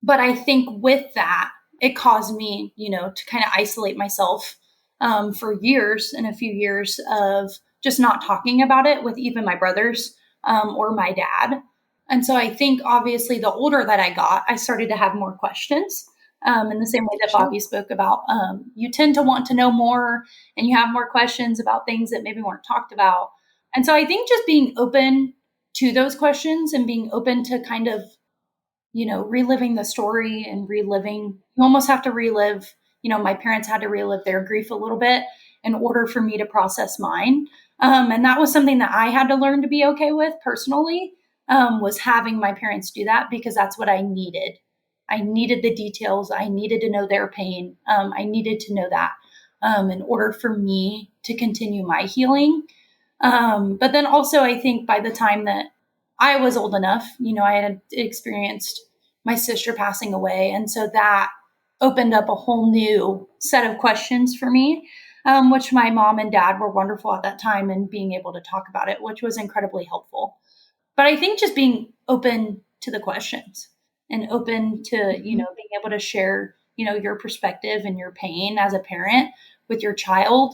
But I think with that, it caused me, to kind of isolate myself for years and a few years of just not talking about it with even my brothers or my dad. And so I think obviously the older that I got, I started to have more questions. In the same way that Sure. Bobby spoke about, you tend to want to know more and you have more questions about things that maybe weren't talked about. And so I think just being open to those questions and being open to kind of, reliving the story and you almost have to relive, my parents had to relive their grief a little bit in order for me to process mine. And that was something that I had to learn to be okay with personally, was having my parents do that because that's what I needed. I needed the details. I needed to know their pain. I needed to know that in order for me to continue my healing. But then also, I think by the time that I was old enough, I had experienced my sister passing away. And so that opened up a whole new set of questions for me, which my mom and dad were wonderful at that time and being able to talk about it, which was incredibly helpful. But I think just being open to the questions and open to, being able to share, your perspective and your pain as a parent with your child,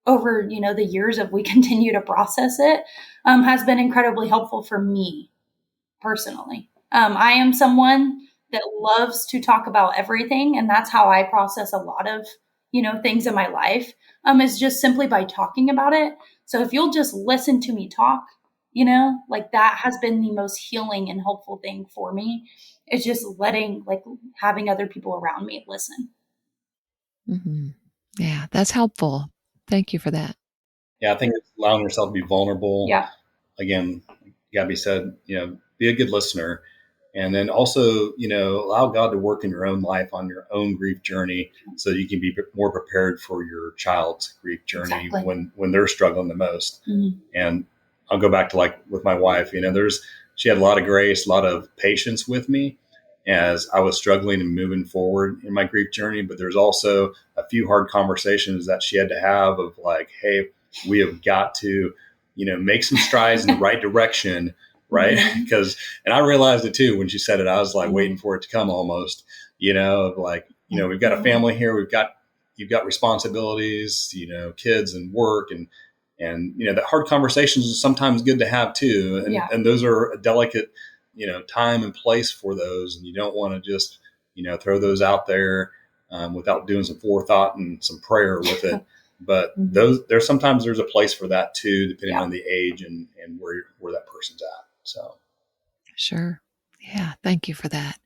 over, the years of we continue to process it, has been incredibly helpful for me personally. I am someone that loves to talk about everything. And that's how I process a lot of, things in my life, is just simply by talking about it. So if you'll just listen to me talk, like that has been the most healing and helpful thing for me. It's just having other people around me listen. Mm-hmm. Yeah, that's helpful. Thank you for that. Yeah, I think it's allowing yourself to be vulnerable. Yeah. Again, Gabby said, be a good listener. And then also, allow God to work in your own life on your own grief journey so you can be more prepared for your child's grief journey when they're struggling the most. Mm-hmm. And I'll go back to with my wife, she had a lot of grace, a lot of patience with me as I was struggling and moving forward in my grief journey. But there's also a few hard conversations that she had to have of hey, we have got to, make some strides in the right direction. Right. Mm-hmm. And I realized it too, when she said it, I was waiting for it to come almost, we've got a family here. You've got responsibilities, kids and work and that hard conversations is sometimes good to have too. And those are a delicate, time and place for those. And you don't want to just, throw those out there without doing some forethought and some prayer with it. But there's a place for that too, depending on the age and where that person's at. So. Sure. Yeah. Thank you for that.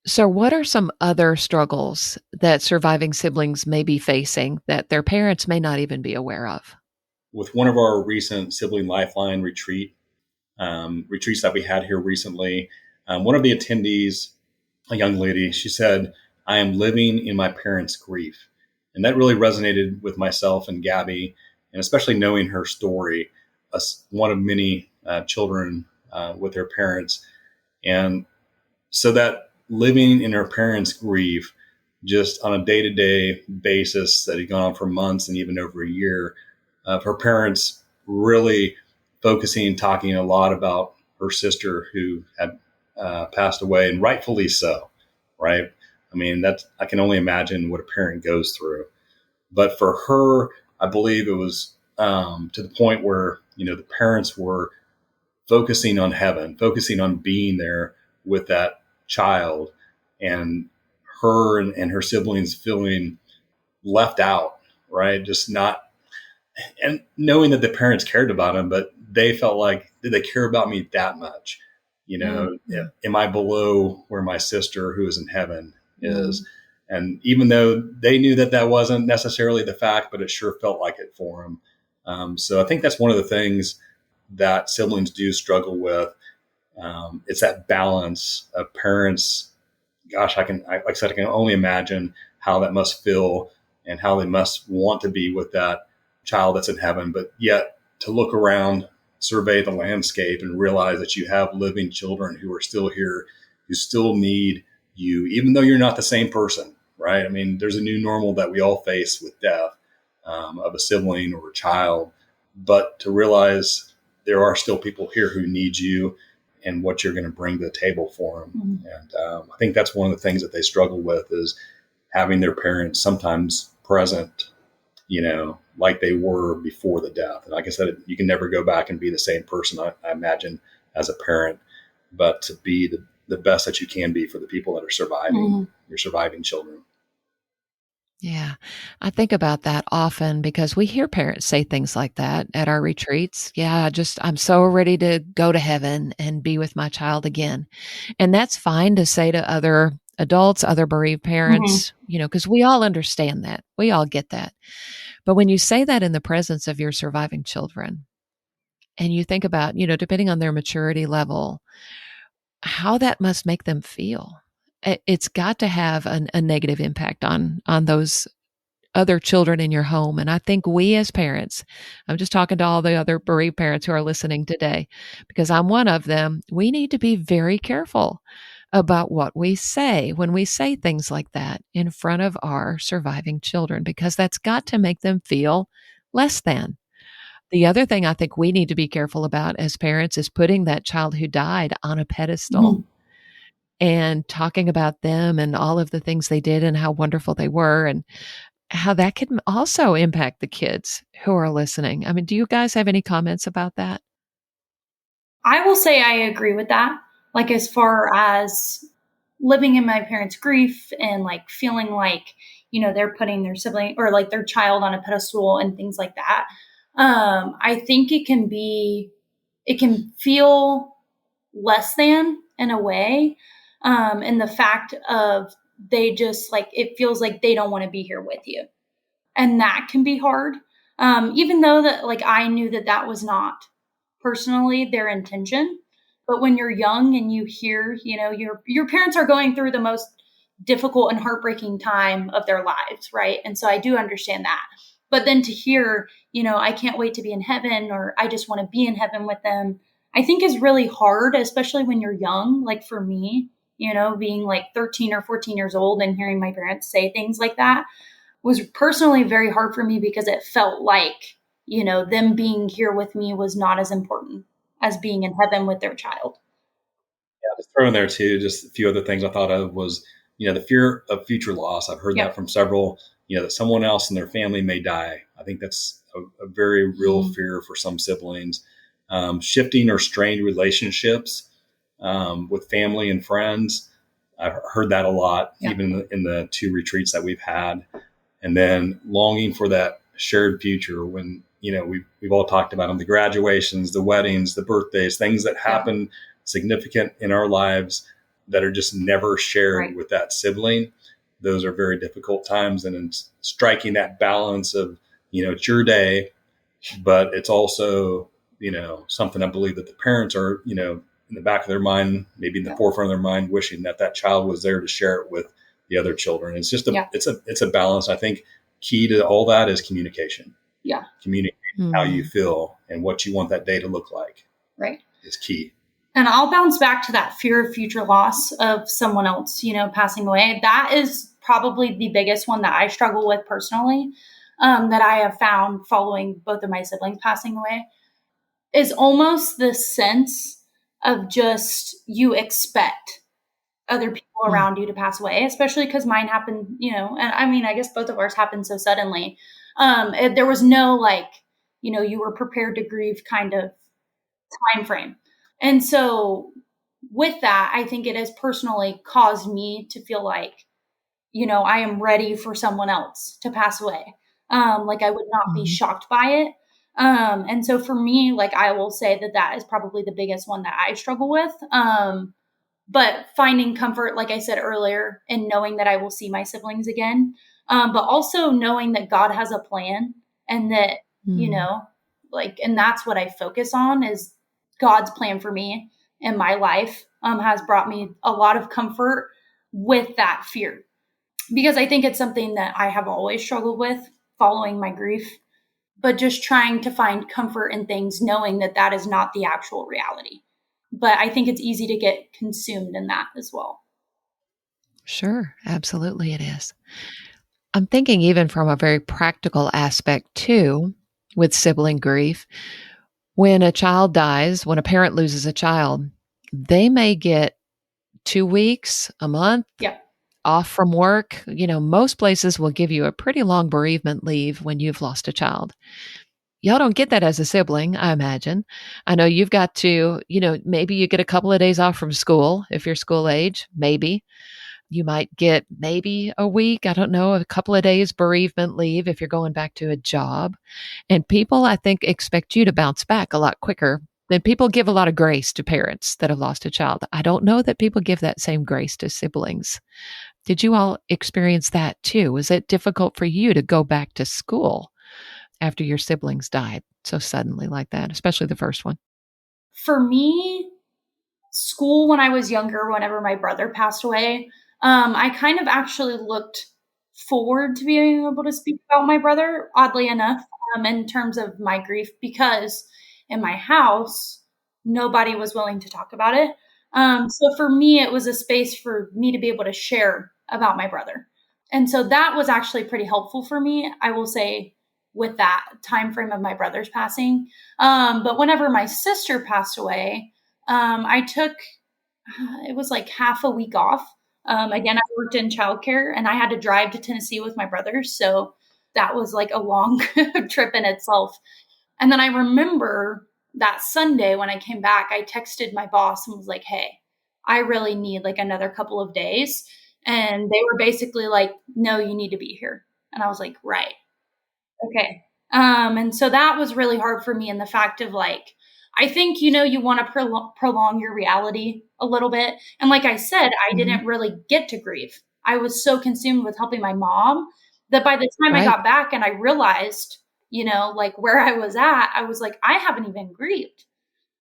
So what are some other struggles that surviving siblings may be facing that their parents may not even be aware of? With one of our recent Sibling Lifeline retreats that we had here recently, one of the attendees, a young lady, she said, "I am living in my parents' grief." And that really resonated with myself and Gabby, and especially knowing her story, one of many children with their parents. And so that living in her parents' grief, just on a day-to-day basis that had gone on for months and even over a year, of her parents really focusing and talking a lot about her sister who had passed away, and rightfully so, right? I mean, I can only imagine what a parent goes through. But for her, I believe it was to the point where, the parents were focusing on heaven, focusing on being there with that child, and her and her siblings feeling left out, right? Just not, and knowing that the parents cared about them, but they felt like, did they care about me that much? Am I below where my sister who is in heaven is? And even though they knew that wasn't necessarily the fact, but it sure felt like it for them. So I think that's one of the things that siblings do struggle with. It's that balance of parents. Gosh, like I said, I can only imagine how that must feel and how they must want to be with that child that's in heaven, but yet to look around, survey the landscape, and realize that you have living children who are still here, who still need you, even though you're not the same person, right? I mean, there's a new normal that we all face with death of a sibling or a child, but to realize there are still people here who need you and what you're going to bring to the table for them. And I think that's one of the things that they struggle with, is having their parents sometimes present like they were before the death. And like I said, you can never go back and be the same person, I imagine, as a parent, but to be the best that you can be for the people that are surviving, your surviving children. Yeah, I think about that often because we hear parents say things like that at our retreats. Yeah, I'm so ready to go to heaven and be with my child again. And that's fine to say to other adults, other bereaved parents, because we all understand that. We all get that. But when you say that in the presence of your surviving children, and you think about, depending on their maturity level, how that must make them feel. It's got to have a negative impact on those other children in your home. And I think we as parents, I'm just talking to all the other bereaved parents who are listening today, because I'm one of them, we need to be very careful about what we say when we say things like that in front of our surviving children, because that's got to make them feel less than. The other thing I think we need to be careful about as parents is putting that child who died on a pedestal and talking about them and all of the things they did and how wonderful they were and how that could also impact the kids who are listening. I mean, do you guys have any comments about that? I will say I agree with that. Like, as far as living in my parents' grief and like feeling like, they're putting their sibling or like their child on a pedestal and things like that. I think it can feel less than in a way. And the fact of they just like, it feels like they don't want to be here with you. And that can be hard. Even though that, like, I knew that was not personally their intention. But when you're young and you hear, your parents are going through the most difficult and heartbreaking time of their lives, right? And so I do understand that. But then to hear, I can't wait to be in heaven, or I just want to be in heaven with them, I think is really hard, especially when you're young. Like for me, being like 13 or 14 years old and hearing my parents say things like that was personally very hard for me, because it felt like, them being here with me was not as important as being in heaven with their child. Yeah, just throw in there too, just a few other things I thought of was, the fear of future loss. I've heard that from several, that someone else in their family may die. I think that's a very real fear for some siblings. Shifting or strained relationships with family and friends. I've heard that a lot, even in the 2 retreats that we've had. And then longing for that shared future when, we've all talked about them, the graduations, the weddings, the birthdays, things that happen significant in our lives that are just never shared with that sibling. Those are very difficult times. And in striking that balance of, it's your day, but it's also, something I believe that the parents are, in the back of their mind, maybe in the forefront of their mind, wishing that child was there to share it with the other children. It's just it's a balance. I think key to all that is communication. Yeah. Communicate how you feel and what you want that day to look like. Right. Is key. And I'll bounce back to that fear of future loss of someone else, passing away. That is probably the biggest one that I struggle with personally, that I have found following both of my siblings passing away, is almost the sense of just you expect other people around you to pass away, especially because mine happened, and I mean, I guess both of ours happened so suddenly. There was no you were prepared to grieve kind of time frame. And so with that, I think it has personally caused me to feel like, I am ready for someone else to pass away. Like I would not be shocked by it. And so for me, like, I will say that is probably the biggest one that I struggle with. But finding comfort, like I said earlier, in knowing that I will see my siblings again, but also knowing that God has a plan and that, and that's what I focus on is God's plan for me and my life, has brought me a lot of comfort with that fear, because I think it's something that I have always struggled with following my grief, but just trying to find comfort in things, knowing that is not the actual reality. But I think it's easy to get consumed in that as well. Sure, absolutely it is. I'm thinking even from a very practical aspect too, with sibling grief, when a child dies, when a parent loses a child, they may get 2 weeks, a month, off from work. Most places will give you a pretty long bereavement leave when you've lost a child. Y'all don't get that as a sibling, I imagine. I know you've got to, maybe you get a couple of days off from school if you're school age, maybe. You might get maybe a week, I don't know, a couple of days bereavement leave if you're going back to a job. And people, I think, expect you to bounce back a lot quicker than people give a lot of grace to parents that have lost a child. I don't know that people give that same grace to siblings. Did you all experience that too? Was it difficult for you to go back to school after your siblings died so suddenly like that, especially the first one? For me, school when I was younger, whenever my brother passed away, I kind of actually looked forward to being able to speak about my brother, oddly enough, in terms of my grief, because in my house, nobody was willing to talk about it. So for me, it was a space for me to be able to share about my brother. And so that was actually pretty helpful for me, I will say, with that time frame of my brother's passing. But whenever my sister passed away, I took, it was like half a week off. Again, I worked in childcare and I had to drive to Tennessee with my brother. So that was like a long trip in itself. And then I remember that Sunday when I came back, I texted my boss and was like, hey, I really need like another couple of days. And they were basically like, no, you need to be here. And I was like, right. Okay. And so that was really hard for me in the fact of like, I think, you want to prolong your reality a little bit. And like I said, I didn't really get to grieve. I was so consumed with helping my mom that by the time I got back and I realized, like where I was at, I was like, I haven't even grieved.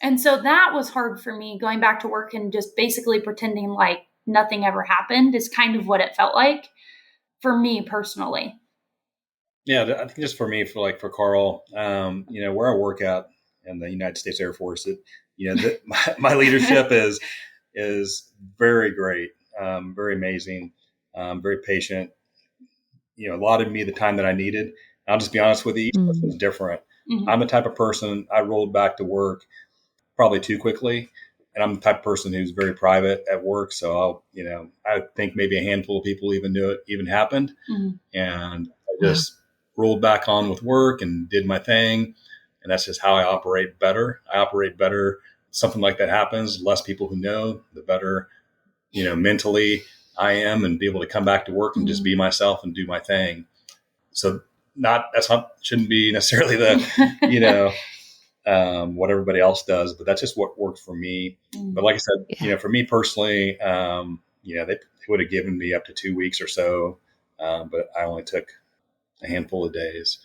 And so that was hard for me going back to work and just basically pretending like nothing ever happened is kind of what it felt like for me personally. Yeah, I think just for me, for Carl, where I work at in the United States Air Force, my leadership is very great, very amazing, very patient. Allotted me the time that I needed. I'll just be honest with you, each person is different. Mm-hmm. I'm the type of person, I rolled back to work probably too quickly. And I'm the type of person who's very private at work. So I think maybe a handful of people even knew it even happened. Mm-hmm. And I just rolled back on with work and did my thing. And that's just how I operate better. Something like that happens, less people who know, the better, mentally I am, and be able to come back to work and just be myself and do my thing. So shouldn't be necessarily the, what everybody else does, but that's just what worked for me. But like I said, for me personally, they would have given me up to 2 weeks or so. But I only took a handful of days.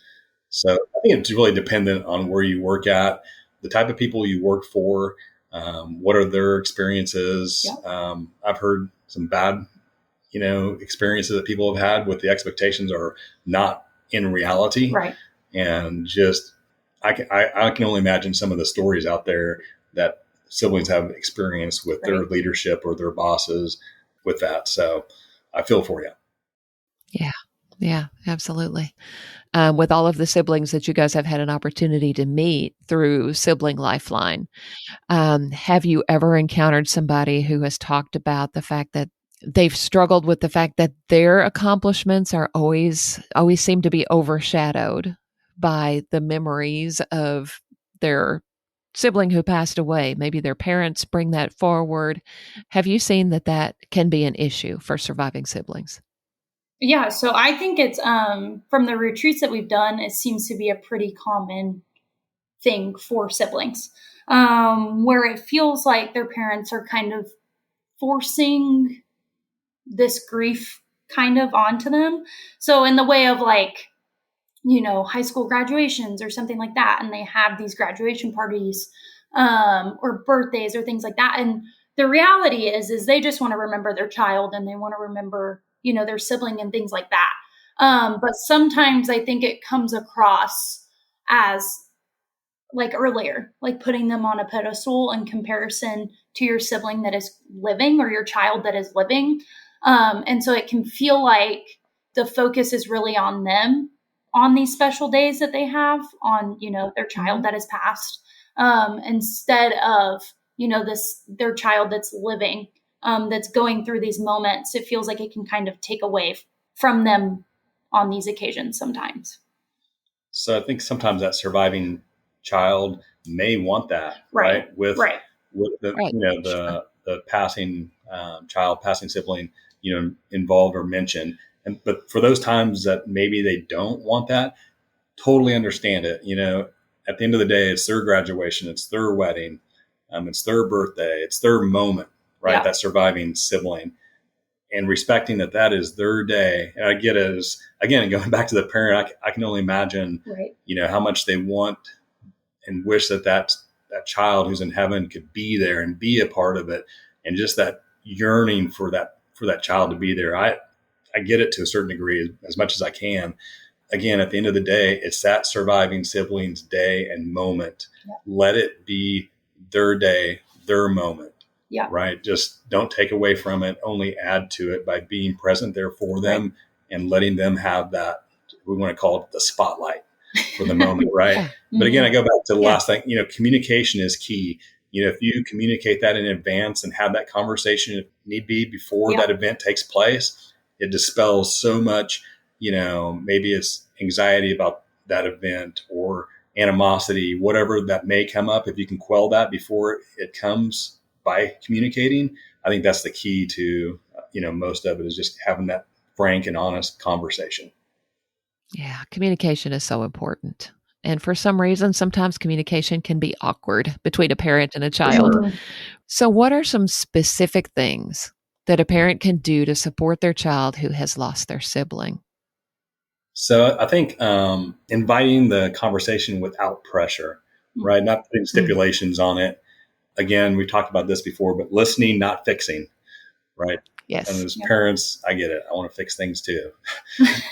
So I think it's really dependent on where you work at, the type of people you work for, what are their experiences. Yeah. I've heard some bad, experiences that people have had with the expectations are not in reality. Right. And just, I can only imagine some of the stories out there that siblings have experienced with their leadership or their bosses with that. So I feel for you. Yeah, absolutely. With all of the siblings that you guys have had an opportunity to meet through Sibling Lifeline, have you ever encountered somebody who has talked about the fact that they've struggled with the fact that their accomplishments are always seem to be overshadowed by the memories of their sibling who passed away? Maybe their parents bring that forward. Have you seen that can be an issue for surviving siblings? Yeah, so I think it's from the retreats that we've done, it seems to be a pretty common thing for siblings, where it feels like their parents are kind of forcing this grief kind of onto them. So in the way of like, high school graduations or something like that, and they have these graduation parties or birthdays or things like that. And the reality is they just want to remember their child and they want to remember their sibling and things like that. But sometimes I think it comes across as like earlier, like putting them on a pedestal in comparison to your sibling that is living or your child that is living. And so it can feel like the focus is really on them on these special days that they have on, their child that has passed, instead of, their child that's living that's going through these moments, it feels like it can kind of take away from them on these occasions sometimes. So I think sometimes that surviving child may want that, right? With the, the passing child, passing sibling, involved or mentioned. But for those times that maybe they don't want that, totally understand it. At the end of the day, it's their graduation, it's their wedding, it's their birthday, it's their moment, right? Yeah. That surviving sibling, and respecting that is their day. And I get it as, again, going back to the parent, I can only imagine, how much they want and wish that child who's in heaven could be there and be a part of it. And just that yearning for that child to be there. I get it to a certain degree as much as I can. Again, at the end of the day, it's that surviving sibling's day and moment. Yeah. Let it be their day, their moment. Yeah. Right. Just don't take away from it, only add to it by being present there for them and letting them have that, we want to call it the spotlight for the moment. Right. Yeah. But again, I go back to the last thing, communication is key. If you communicate that in advance and have that conversation if need be before that event takes place, it dispels so much, maybe it's anxiety about that event or animosity, whatever that may come up. If you can quell that before it comes by communicating, I think that's the key to, most of it is just having that frank and honest conversation. Yeah, communication is so important. And for some reason, sometimes communication can be awkward between a parent and a child. Sure. So what are some specific things that a parent can do to support their child who has lost their sibling? So I think inviting the conversation without pressure, right? Not putting stipulations on it. Again, we talked about this before, but listening, not fixing, right? Yes. And as parents, I get it. I want to fix things too,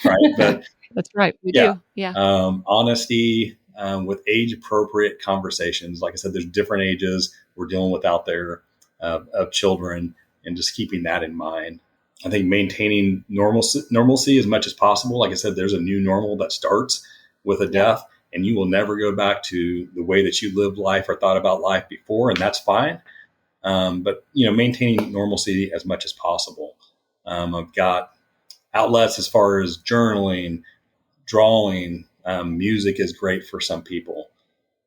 right? But that's right. We do. Yeah. Honesty with age-appropriate conversations. Like I said, there's different ages we're dealing with out there of children, and just keeping that in mind. I think maintaining normalcy as much as possible. Like I said, there's a new normal that starts with a death. And you will never go back to the way that you lived life or thought about life before, and that's fine. But maintaining normalcy as much as possible. I've got outlets as far as journaling, drawing, music is great for some people.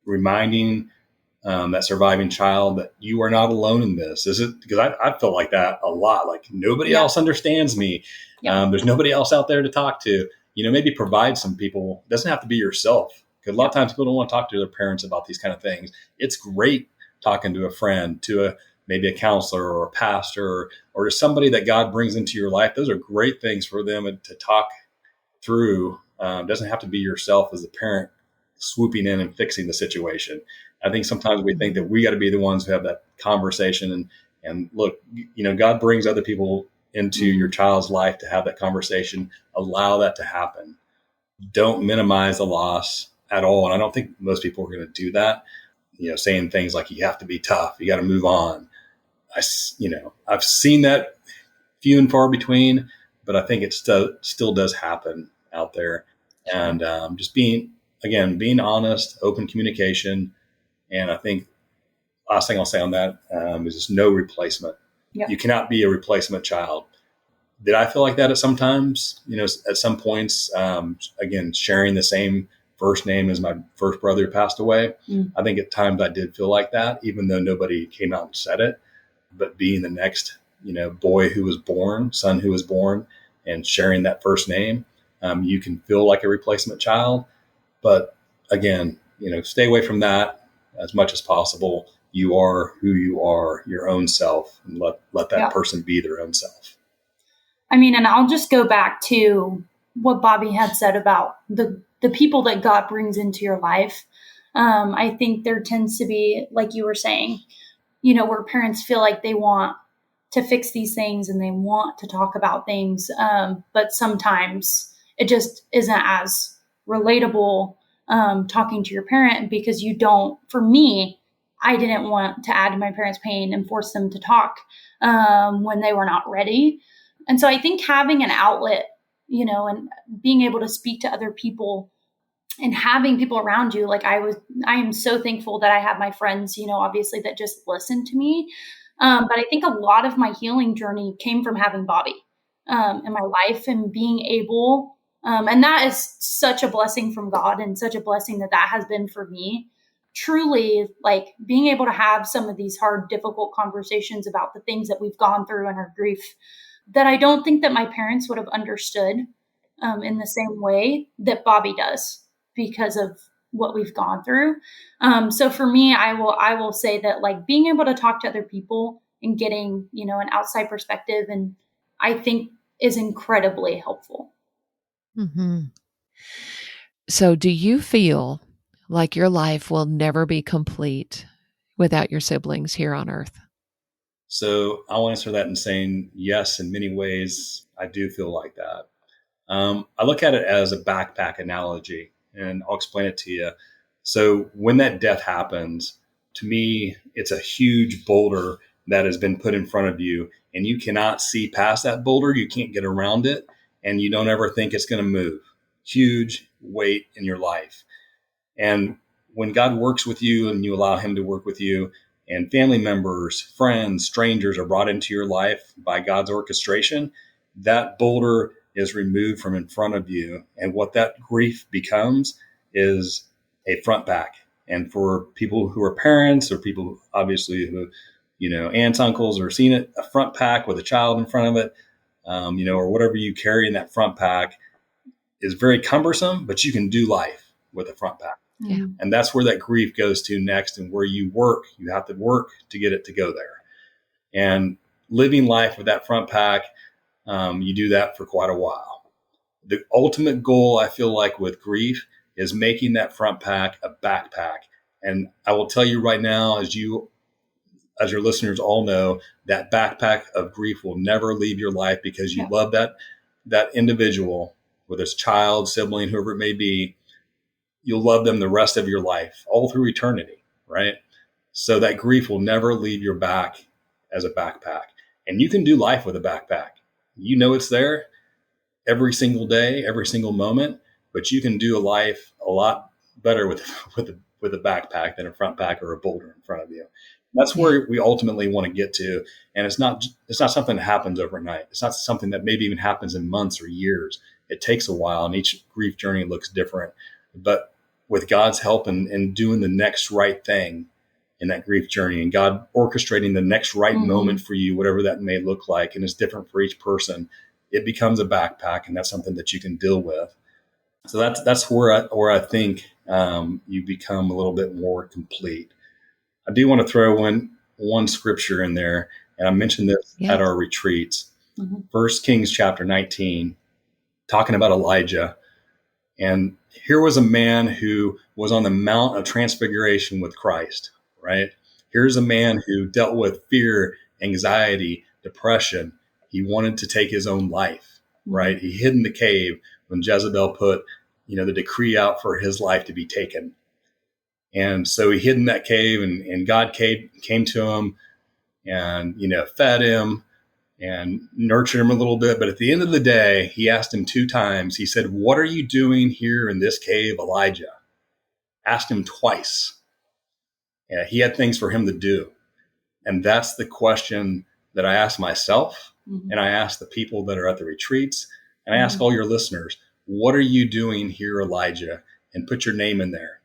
Reminding that surviving child that you are not alone in this. Is it because I feel like that a lot? Like nobody else understands me. There's nobody else out there to talk to. Maybe provide some people. It doesn't have to be yourself. Because a lot of times people don't want to talk to their parents about these kind of things. It's great talking to a friend, to maybe a counselor or a pastor or to somebody that God brings into your life. Those are great things for them to talk through. It doesn't have to be yourself as the parent swooping in and fixing the situation. I think sometimes we think that we got to be the ones who have that conversation. And look, God brings other people into your child's life to have that conversation. Allow that to happen. Don't minimize the loss at all. And I don't think most people are going to do that, saying things like you have to be tough, you got to move on. I've seen that few and far between, but I think it still does happen out there. And just being honest, open communication. And I think last thing I'll say on that is just no replacement. Yep. You cannot be a replacement child. Did I feel like that at sometimes, at some points, again, sharing the same first name as my first brother who passed away. I think at times I did feel like that, even though nobody came out and said it. But being the next, boy who was born, son who was born, and sharing that first name, you can feel like a replacement child. But again, stay away from that as much as possible. You are who you are, your own self, and let that person be their own self. I mean, and I'll just go back to what Bobby had said about the people that God brings into your life. I think there tends to be, like you were saying, where parents feel like they want to fix these things and they want to talk about things. But sometimes it just isn't as relatable talking to your parent because for me, I didn't want to add to my parents' pain and force them to talk when they were not ready. And so I think having an outlet, and being able to speak to other people and having people around you, like I am so thankful that I have my friends, obviously that just listen to me. But I think a lot of my healing journey came from having Bobby in my life and being able, and that is such a blessing from God and such a blessing that has been for me. Truly, like being able to have some of these hard, difficult conversations about the things that we've gone through in our grief that I don't think that my parents would have understood in the same way that Bobby does because of what we've gone through. So for me, I will say that like being able to talk to other people and getting, an outside perspective, and I think is incredibly helpful. Mm-hmm. So do you feel like your life will never be complete without your siblings here on earth? So I'll answer that in saying yes, in many ways, I do feel like that. I look at it as a backpack analogy, and I'll explain it to you. So when that death happens, to me, it's a huge boulder that has been put in front of you, and you cannot see past that boulder. You can't get around it, and you don't ever think it's going to move. Huge weight in your life. And when God works with you and you allow him to work with you, and family members, friends, strangers are brought into your life by God's orchestration, that boulder is removed from in front of you. And what that grief becomes is a front pack. And for people who are parents or people obviously who, aunts, uncles, or seen it, a front pack with a child in front of it, or whatever you carry in that front pack is very cumbersome, but you can do life with a front pack. Yeah. And that's where that grief goes to next, and where you work. You have to work to get it to go there. And living life with that front pack, you do that for quite a while. The ultimate goal, I feel like, with grief is making that front pack a backpack. And I will tell you right now, as your listeners all know, that backpack of grief will never leave your life because you love that individual, whether it's child, sibling, whoever it may be. You'll love them the rest of your life, all through eternity, right? So that grief will never leave your back as a backpack. And you can do life with a backpack. You know it's there every single day, every single moment, but you can do a life a lot better with a backpack than a front pack or a boulder in front of you. That's where we ultimately want to get to. And it's not something that happens overnight. It's not something that maybe even happens in months or years. It takes a while, and each grief journey looks different. But with God's help and doing the next right thing in that grief journey, and God orchestrating the next right moment for you, whatever that may look like, and it's different for each person, it becomes a backpack, and that's something that you can deal with. So that's where I think you become a little bit more complete. I do want to throw in one scripture in there, and I mentioned this at our retreats. 1 Kings chapter 19, talking about Elijah. And here was a man who was on the Mount of Transfiguration with Christ, right? Here's a man who dealt with fear, anxiety, depression. He wanted to take his own life, right? He hid in the cave when Jezebel put, the decree out for his life to be taken. And so he hid in that cave, and God came to him and, fed him and nurtured him a little bit. But at the end of the day, he asked him 2 times. He said, "What are you doing here in this cave, Elijah?" Asked him twice. Yeah, he had things for him to do. And that's the question that I ask myself, and I ask the people that are at the retreats, and I ask all your listeners, what are you doing here, Elijah? And put your name in there.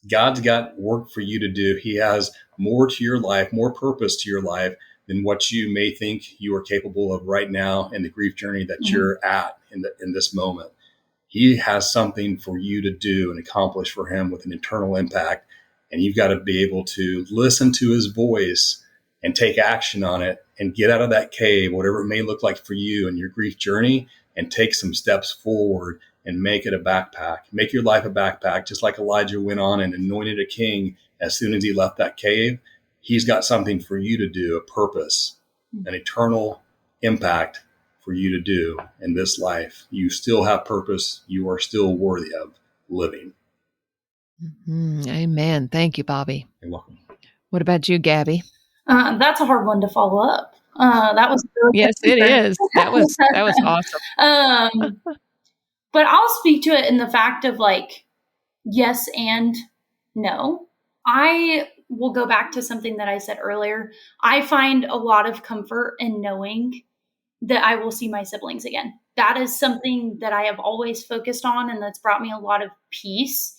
God's got work for you to do. He has more to your life, more purpose to your life than what you may think you are capable of right now in the grief journey that you're at in this moment. He has something for you to do and accomplish for him with an eternal impact. And you've got to be able to listen to his voice and take action on it and get out of that cave, whatever it may look like for you in your grief journey, and take some steps forward and make it a backpack. Make your life a backpack, just like Elijah went on and anointed a king as soon as he left that cave. He's got something for you to do, a purpose, an eternal impact for you to do in this life. You still have purpose. You are still worthy of living. Amen. Thank you, Bobby. You're welcome. What about you, Gabby? That's a hard one to follow up. That was really yes, it is. That was awesome. But I'll speak to it in the fact of like, yes and no. I we'll go back to something that I said earlier. I find a lot of comfort in knowing that I will see my siblings again. That is something that I have always focused on, and that's brought me a lot of peace.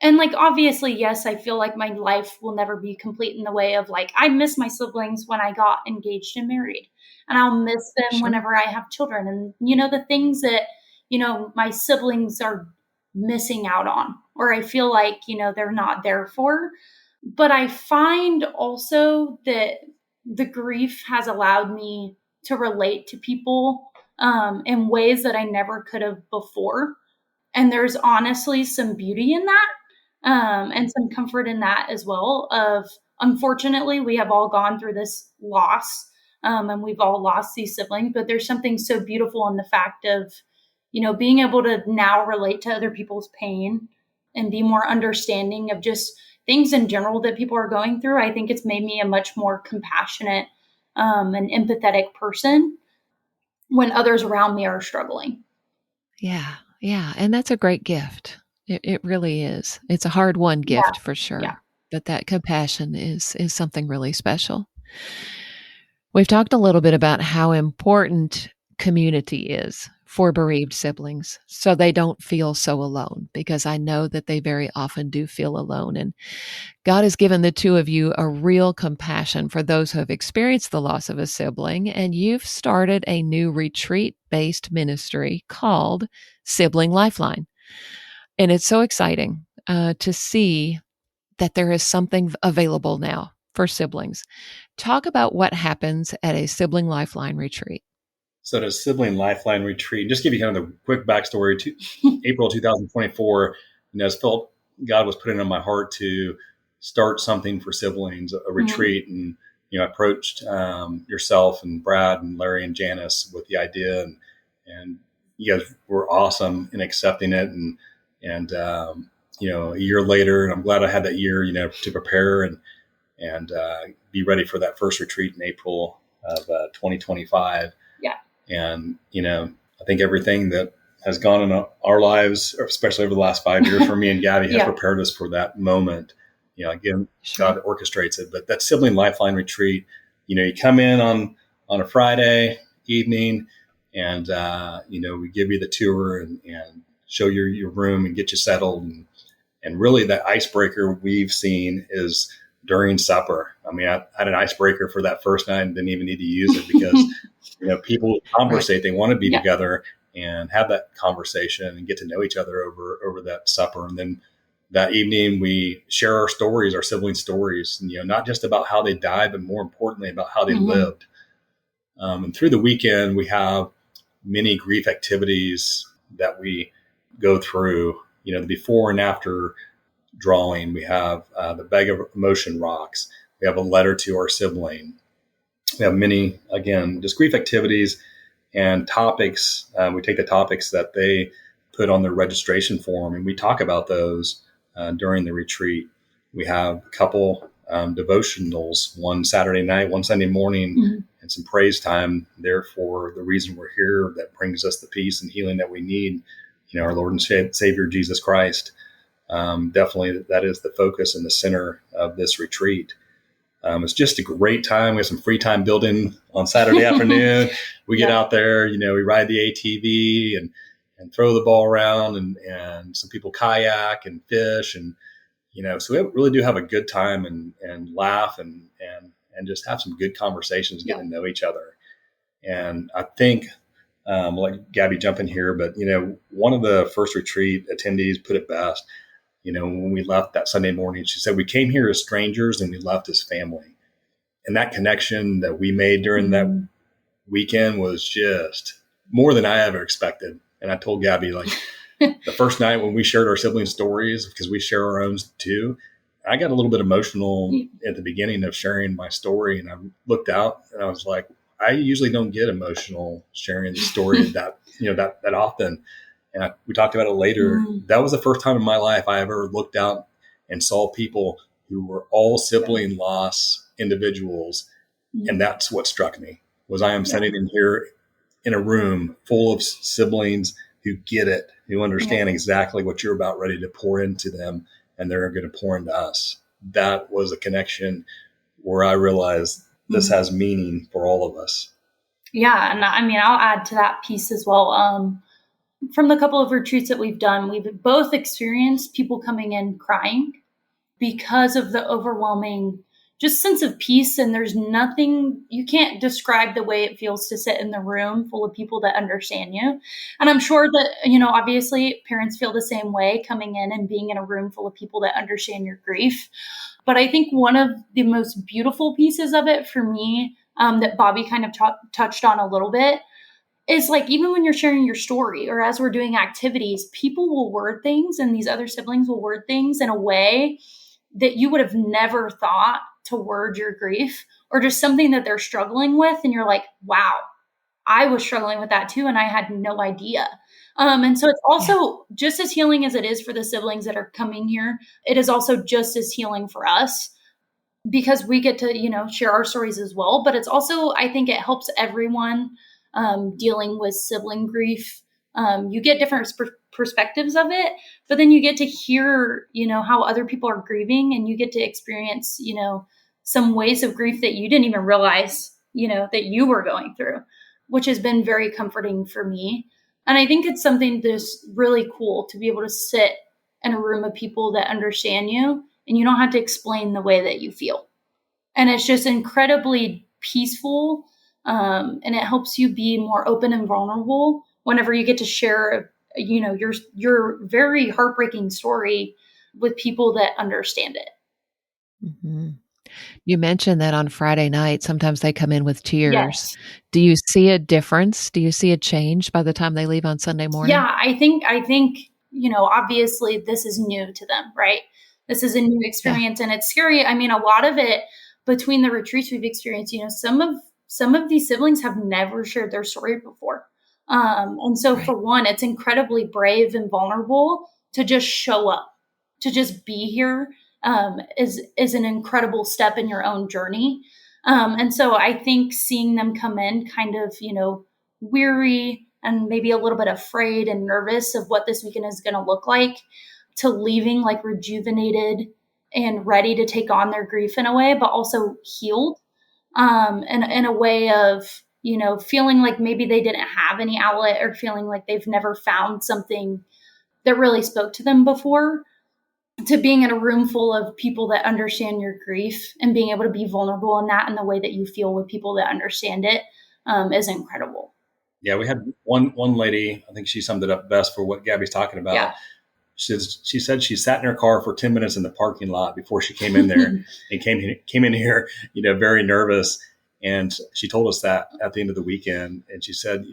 And like, obviously, yes, I feel like my life will never be complete in the way of like, I miss my siblings when I got engaged and married, and I'll miss them Sure. whenever I have children. And, the things that, my siblings are missing out on, or I feel like, they're not there for. But I find also that the grief has allowed me to relate to people in ways that I never could have before. And there's honestly some beauty in that. And some comfort in that as well. Unfortunately, we have all gone through this loss, and we've all lost these siblings, but there's something so beautiful in the fact of, being able to now relate to other people's pain and be more understanding of just things in general that people are going through. I think it's made me a much more compassionate and empathetic person when others around me are struggling. Yeah. Yeah. And that's a great gift. It really is. It's a hard-won gift for sure. Yeah. But that compassion is something really special. We've talked a little bit about how important community is for bereaved siblings so they don't feel so alone, because I know that they very often do feel alone. And God has given the two of you a real compassion for those who have experienced the loss of a sibling, and you've started a new retreat-based ministry called Sibling Lifeline. And it's so exciting to see that there is something available now for siblings. Talk about what happens at a Sibling Lifeline retreat. So the Sibling Lifeline retreat, just give you kind of the quick backstory. To April 2024, as felt God was putting on my heart to start something for siblings, a retreat. And, I approached yourself and Brad and Larry and Janice with the idea, and you guys were awesome in accepting it. And a year later, and I'm glad I had that year, to prepare and be ready for that first retreat in April of 2025. Yeah. And, I think everything that has gone in our lives, especially over the last 5 years for me and Gabby, has prepared us for that moment. Again, Sure. God orchestrates it. But that Sibling Lifeline retreat, you come in on a Friday evening, and, we give you the tour and show your room and get you settled. And really the icebreaker we've seen is during supper. I mean, I had an icebreaker for that first night and didn't even need to use it because, people conversate, right. They want to be together and have that conversation and get to know each other over that supper. And then that evening we share our stories, our sibling stories, and, not just about how they died, but more importantly about how they lived. And through the weekend, we have many grief activities that we go through, the before and after drawing. We have the bag of emotion rocks. We have a letter to our sibling. We have many, again, just grief activities and topics. We take the topics that they put on their registration form, and we talk about those during the retreat. We have a couple devotionals, one Saturday night, one Sunday morning, and some praise time there for the reason we're here, that brings us the peace and healing that we need, our Lord and Savior, Jesus Christ. Definitely that is the focus and the center of this retreat. It's just a great time. We have some free time building on Saturday afternoon. We get out there, we ride the ATV and throw the ball around, and some people kayak and fish. And, so we really do have a good time and laugh and just have some good conversations, getting to know each other. And I think, I'll let Gabby jump in here, but, one of the first retreat attendees put it best. When we left that Sunday morning, she said, we came here as strangers and we left as family. And that connection that we made during that weekend was just more than I ever expected. And I told Gabby, like, the first night when we shared our sibling stories, because we share our own too, I got a little bit emotional at the beginning of sharing my story. And I looked out and I was like, I usually don't get emotional sharing the story that often. And we talked about it later. That was the first time in my life I ever looked out and saw people who were all sibling loss individuals. And that's what struck me, was I am sitting in here in a room full of siblings who get it, who understand exactly what you're about ready to pour into them, and they're going to pour into us. that was a connection where I realized this has meaning for all of us. Yeah. And I mean, I'll add to that piece as well. From the couple of retreats that we've done, we've both experienced people coming in crying because of the overwhelming just sense of peace. And there's nothing, you can't describe the way it feels to sit in the room full of people that understand you. And I'm sure that, obviously parents feel the same way coming in and being in a room full of people that understand your grief. But I think one of the most beautiful pieces of it for me, that Bobby kind of touched on a little bit, is like, even when you're sharing your story or as we're doing activities, people will word things, and these other siblings will word things in a way that you would have never thought to word your grief, or just something that they're struggling with. And you're like, wow, I was struggling with that too, and I had no idea. And so it's also just as healing as it is for the siblings that are coming here. It is also just as healing for us, because we get to, share our stories as well. But it's also, I think it helps everyone dealing with sibling grief. You get different perspectives of it, but then you get to hear, how other people are grieving, and you get to experience, some ways of grief that you didn't even realize, that you were going through, which has been very comforting for me. And I think it's something that's really cool to be able to sit in a room of people that understand you, and you don't have to explain the way that you feel. And it's just incredibly peaceful. And it helps you be more open and vulnerable whenever you get to share, your very heartbreaking story with people that understand it. Mm-hmm. You mentioned that on Friday night, sometimes they come in with tears. Yes. Do you see a difference? Do you see a change by the time they leave on Sunday morning? Yeah, I think, obviously this is new to them, right? This is a new experience, and it's scary. I mean, a lot of it between the retreats we've experienced, some of these siblings have never shared their story before. And so for one, it's incredibly brave and vulnerable to just show up, to just be here, is an incredible step in your own journey. And so I think seeing them come in kind of, weary and maybe a little bit afraid and nervous of what this weekend is going to look like, to leaving like rejuvenated and ready to take on their grief in a way, but also healed. In a way of, feeling like maybe they didn't have any outlet, or feeling like they've never found something that really spoke to them before, to being in a room full of people that understand your grief and being able to be vulnerable in that, and the way that you feel with people that understand it, is incredible. Yeah, we had one lady, I think she summed it up best for what Gabby's talking about. Yeah. She said she sat in her car for 10 minutes in the parking lot before she came in there and came in here, very nervous. And she told us that at the end of the weekend. And she said,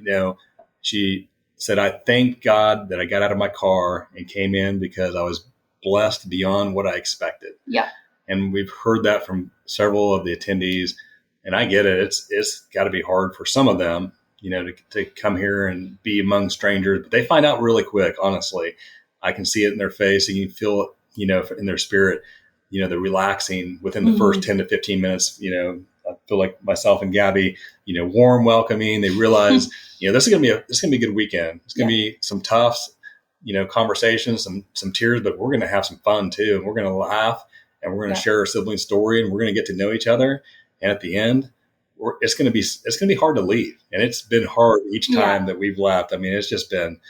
I thank God that I got out of my car and came in, because I was blessed beyond what I expected. Yeah. And we've heard that from several of the attendees. And I get it. It's got to be hard for some of them, to come here and be among strangers. But they find out really quick, honestly. I can see it in their face, and you feel it, in their spirit, they're relaxing within the first 10 to 15 minutes. I feel like myself and Gabby, warm, welcoming. They realize, this is going to be a good weekend. It's going to be some tough, conversations, some tears, but we're going to have some fun too. And we're going to laugh, and we're going to share our sibling story, and we're going to get to know each other. And at the end, it's going to be hard to leave. And it's been hard each time that we've left. I mean, it's just been,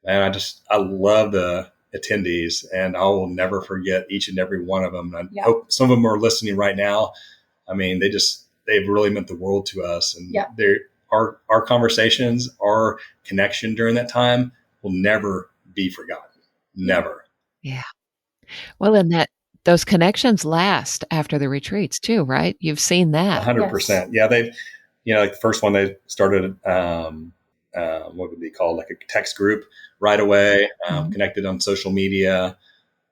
man, I love the attendees, and I will never forget each and every one of them. And I hope some of them are listening right now. I mean, they've really meant the world to us, and our conversations, our connection during that time will never be forgotten. Never. Yeah. Well, and those connections last after the retreats too, right? You've seen that. 100%. Yeah. They've, like the first one, they started, what would be called, like a text group right away, connected on social media.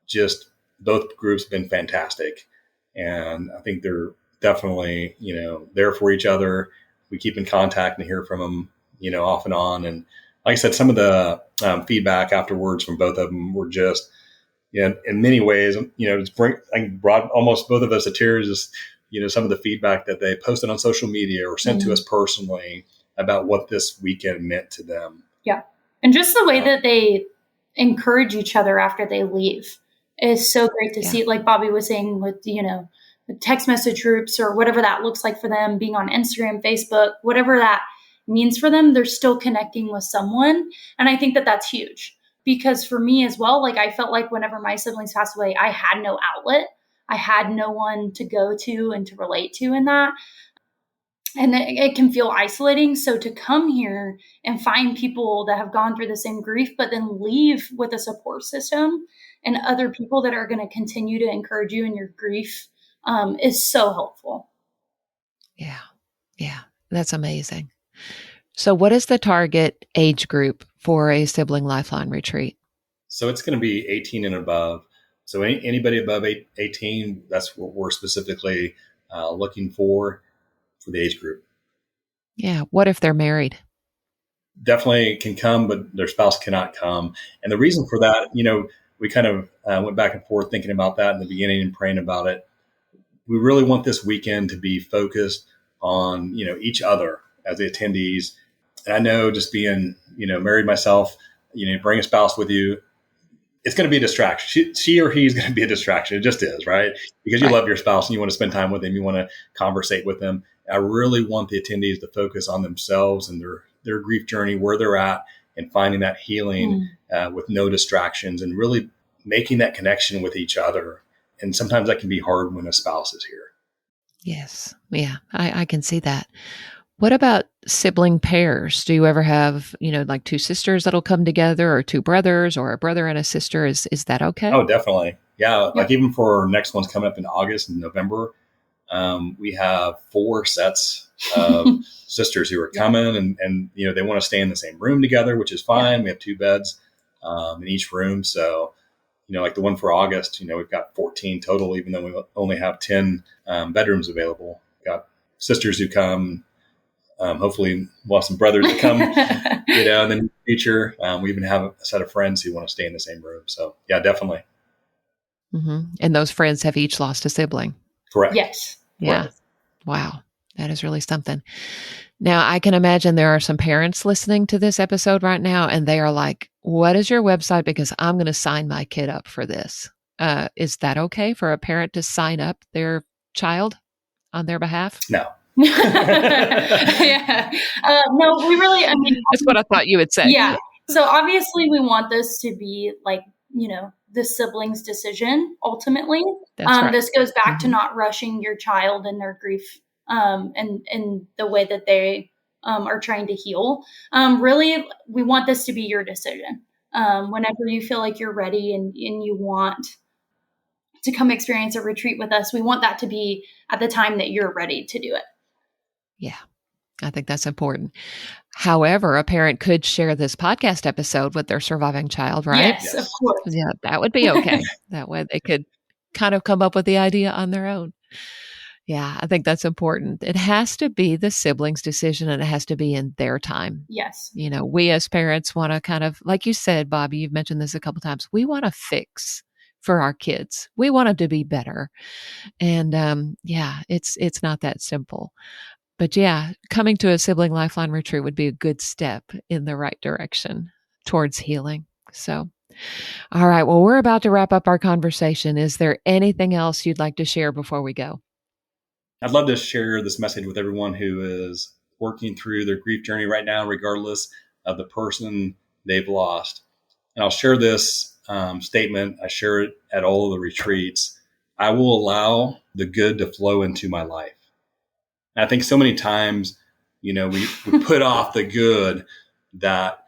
Just both groups have been fantastic. And I think they're definitely, there for each other. We keep in contact and hear from them, off and on. And like I said, some of the feedback afterwards from both of them were just, in many ways, it's brought almost both of us to tears. Just, some of the feedback that they posted on social media or sent to us personally about what this weekend meant to them. Yeah. And just the way that they encourage each other after they leave is so great to see. Like Bobby was saying with, the text message groups or whatever that looks like for them, being on Instagram, Facebook, whatever that means for them, they're still connecting with someone. And I think that that's huge because for me as well, like I felt like whenever my siblings passed away, I had no outlet. I had no one to go to and to relate to in that. And it can feel isolating. So to come here and find people that have gone through the same grief, but then leave with a support system and other people that are going to continue to encourage you in your grief is so helpful. Yeah. Yeah. That's amazing. So what is the target age group for a Sibling Lifeline retreat? So it's going to be 18 and above. So anybody above 18, that's what we're specifically looking for the age group. Yeah. What if they're married? Definitely can come, but their spouse cannot come. And the reason for that, we kind of went back and forth thinking about that in the beginning and praying about it. We really want this weekend to be focused on, each other as the attendees. And I know just being, married myself, bring a spouse with you, it's going to be a distraction. She or he is going to be a distraction. It just is, right? Because you love your spouse and you want to spend time with them. You want to conversate with them. I really want the attendees to focus on themselves and their grief journey, where they're at, and finding that healing with no distractions and really making that connection with each other. And sometimes that can be hard when a spouse is here. Yes. Yeah, I can see that. What about sibling pairs? Do you ever have, like two sisters that'll come together or two brothers or a brother and a sister? Is that okay? Oh, definitely. Yeah. Like even for our next one's coming up in August and November, we have 4 sets of sisters who are coming and they want to stay in the same room together, which is fine. Yeah. We have 2 beds in each room. So, like the one for August, we've got 14 total, even though we only have 10 bedrooms available. We've got sisters who come. Hopefully we'll have some brothers that come, in the future. We even have a set of friends who want to stay in the same room. So yeah, definitely. Mm-hmm. And those friends have each lost a sibling. Correct. Yes. Yeah. Correct. Wow. That is really something. Now, I can imagine there are some parents listening to this episode right now, and they are like, what is your website? Because I'm going to sign my kid up for this. Is that okay for a parent to sign up their child on their behalf? No. Yeah. No, we really, that's what I thought you would say. Yeah. So obviously we want this to be like, the siblings' decision ultimately. Right. This goes back to not rushing your child in their grief and the way that they are trying to heal. Really, we want this to be your decision. Whenever you feel like you're ready and you want to come experience a retreat with us, we want that to be at the time that you're ready to do it. Yeah, I think that's important. However, a parent could share this podcast episode with their surviving child, right? Yes, of course. Yeah, that would be okay. That way they could kind of come up with the idea on their own. Yeah, I think that's important. It has to be the siblings' decision and it has to be in their time. Yes. We as parents want to kind of, like you said, Bobby, you've mentioned this a couple of times, we want to fix for our kids. We want them to be better. And it's not that simple. But yeah, coming to a Sibling Lifeline retreat would be a good step in the right direction towards healing. So, all right. Well, we're about to wrap up our conversation. Is there anything else you'd like to share before we go? I'd love to share this message with everyone who is working through their grief journey right now, regardless of the person they've lost. And I'll share this statement. I share it at all of the retreats. I will allow the good to flow into my life. And I think so many times, we put off the good that,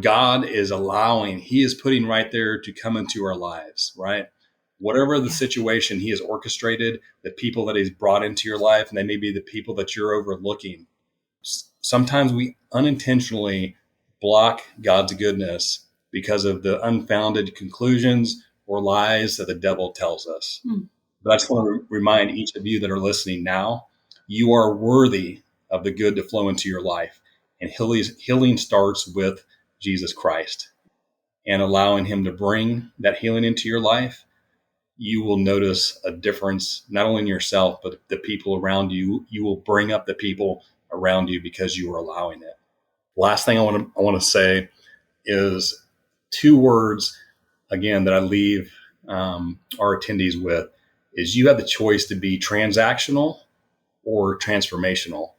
God is allowing, he is putting right there to come into our lives, right? Whatever the situation he has orchestrated, the people that he's brought into your life, and they may be the people that you're overlooking. Sometimes we unintentionally block God's goodness because of the unfounded conclusions or lies that the devil tells us. But I just want to remind each of you that are listening now, you are worthy of the good to flow into your life. And healing starts with Jesus Christ. And allowing him to bring that healing into your life, you will notice a difference, not only in yourself, but the people around you. You will bring up the people around you because you are allowing it. Last thing I want to say is 2 words, again, that I leave our attendees with is you have the choice to be transactional or transformational.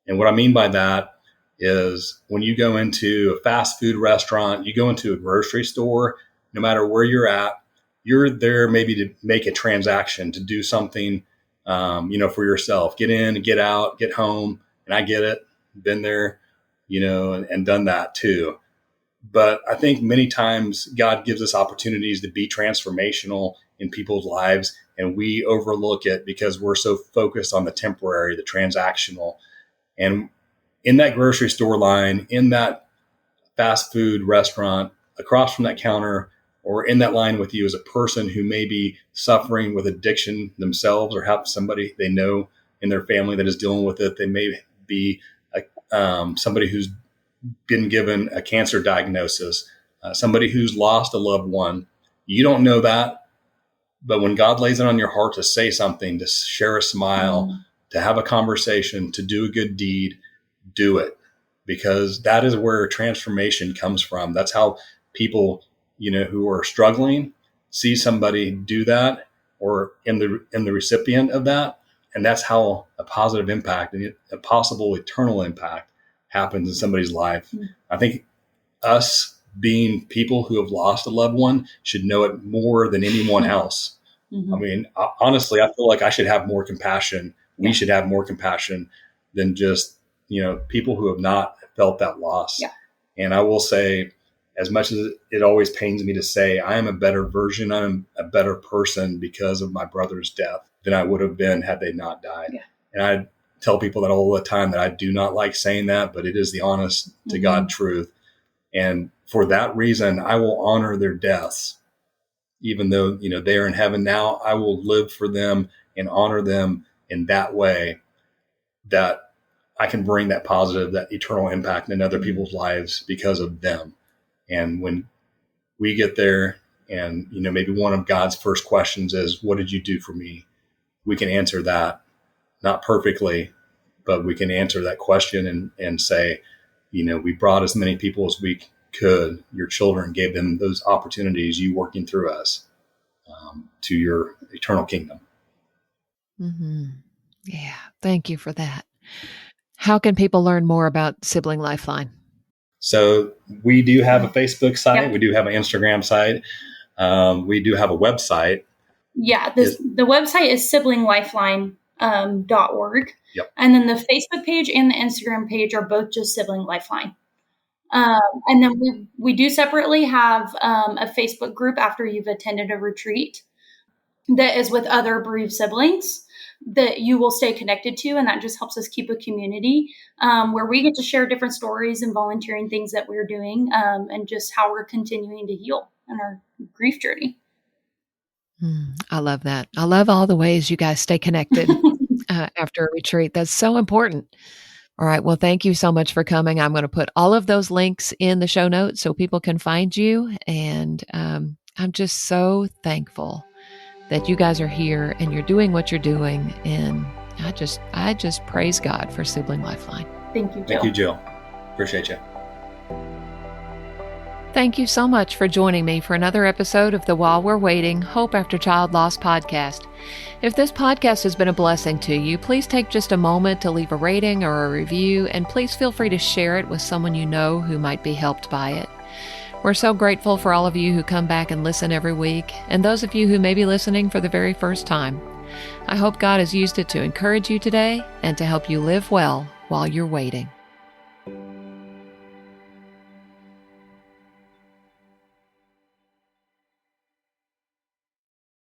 And what I mean by that is when you go into a fast food restaurant, you go into a grocery store, no matter where you're there maybe to make a transaction, to do something, for yourself, get in, get out, get home. And I get it, been there, and done that too. But I think many times God gives us opportunities to be transformational in people's lives, and we overlook it because we're so focused on the temporary, the transactional. And in that grocery store line, in that fast food restaurant, across from that counter, or in that line with you is a person who may be suffering with addiction themselves or have somebody they know in their family that is dealing with it. They may be somebody who's been given a cancer diagnosis, somebody who's lost a loved one. You don't know that, but when God lays it on your heart to say something, to share a smile, to have a conversation, to do a good deed, do it, because that is where transformation comes from. That's how people, who are struggling see somebody do that, or in the recipient of that. And that's how a positive impact and a possible eternal impact happens in somebody's life. I think us being people who have lost a loved one should know it more than anyone else. I mean, honestly, I feel like I should have more compassion. We should have more compassion than just, people who have not felt that loss. Yeah. And I will say, as much as it always pains me to say, I am a better version, I'm a better person because of my brother's death than I would have been had they not died. Yeah. And I tell people that all the time, that I do not like saying that, but it is the honest to God truth. And for that reason, I will honor their deaths, even though, they are in heaven now. I will live for them and honor them in that way, that I can bring that positive, that eternal impact in other people's lives because of them. And when we get there and, maybe one of God's first questions is, what did you do for me? We can answer that, not perfectly, but we can answer that question and say, we brought as many people as we could. Your children gave them those opportunities, you working through us to your eternal kingdom. Yeah. Thank you for that. How can people learn more about Sibling Lifeline? So we do have a Facebook site. Yep. We do have an Instagram site. We do have a website. Yeah. The website is siblinglifeline.org. Yep. And then the Facebook page and the Instagram page are both just Sibling Lifeline. And then we do separately have a Facebook group after you've attended a retreat that is with other bereaved siblings that you will stay connected to. And that just helps us keep a community where we get to share different stories and volunteering things that we're doing and just how we're continuing to heal in our grief journey. I love that. I love all the ways you guys stay connected after a retreat. That's so important. All right. Well, thank you so much for coming. I'm going to put all of those links in the show notes so people can find you. And I'm just so thankful that you guys are here and you're doing what you're doing. And I just praise God for Sibling Lifeline. Thank you, Jill. Thank you, Jill. Appreciate you. Thank you so much for joining me for another episode of the While We're Waiting Hope After Child Loss podcast. If this podcast has been a blessing to you, please take just a moment to leave a rating or a review, and please feel free to share it with someone you know who might be helped by it. We're so grateful for all of you who come back and listen every week, and those of you who may be listening for the very first time. I hope God has used it to encourage you today and to help you live well while you're waiting.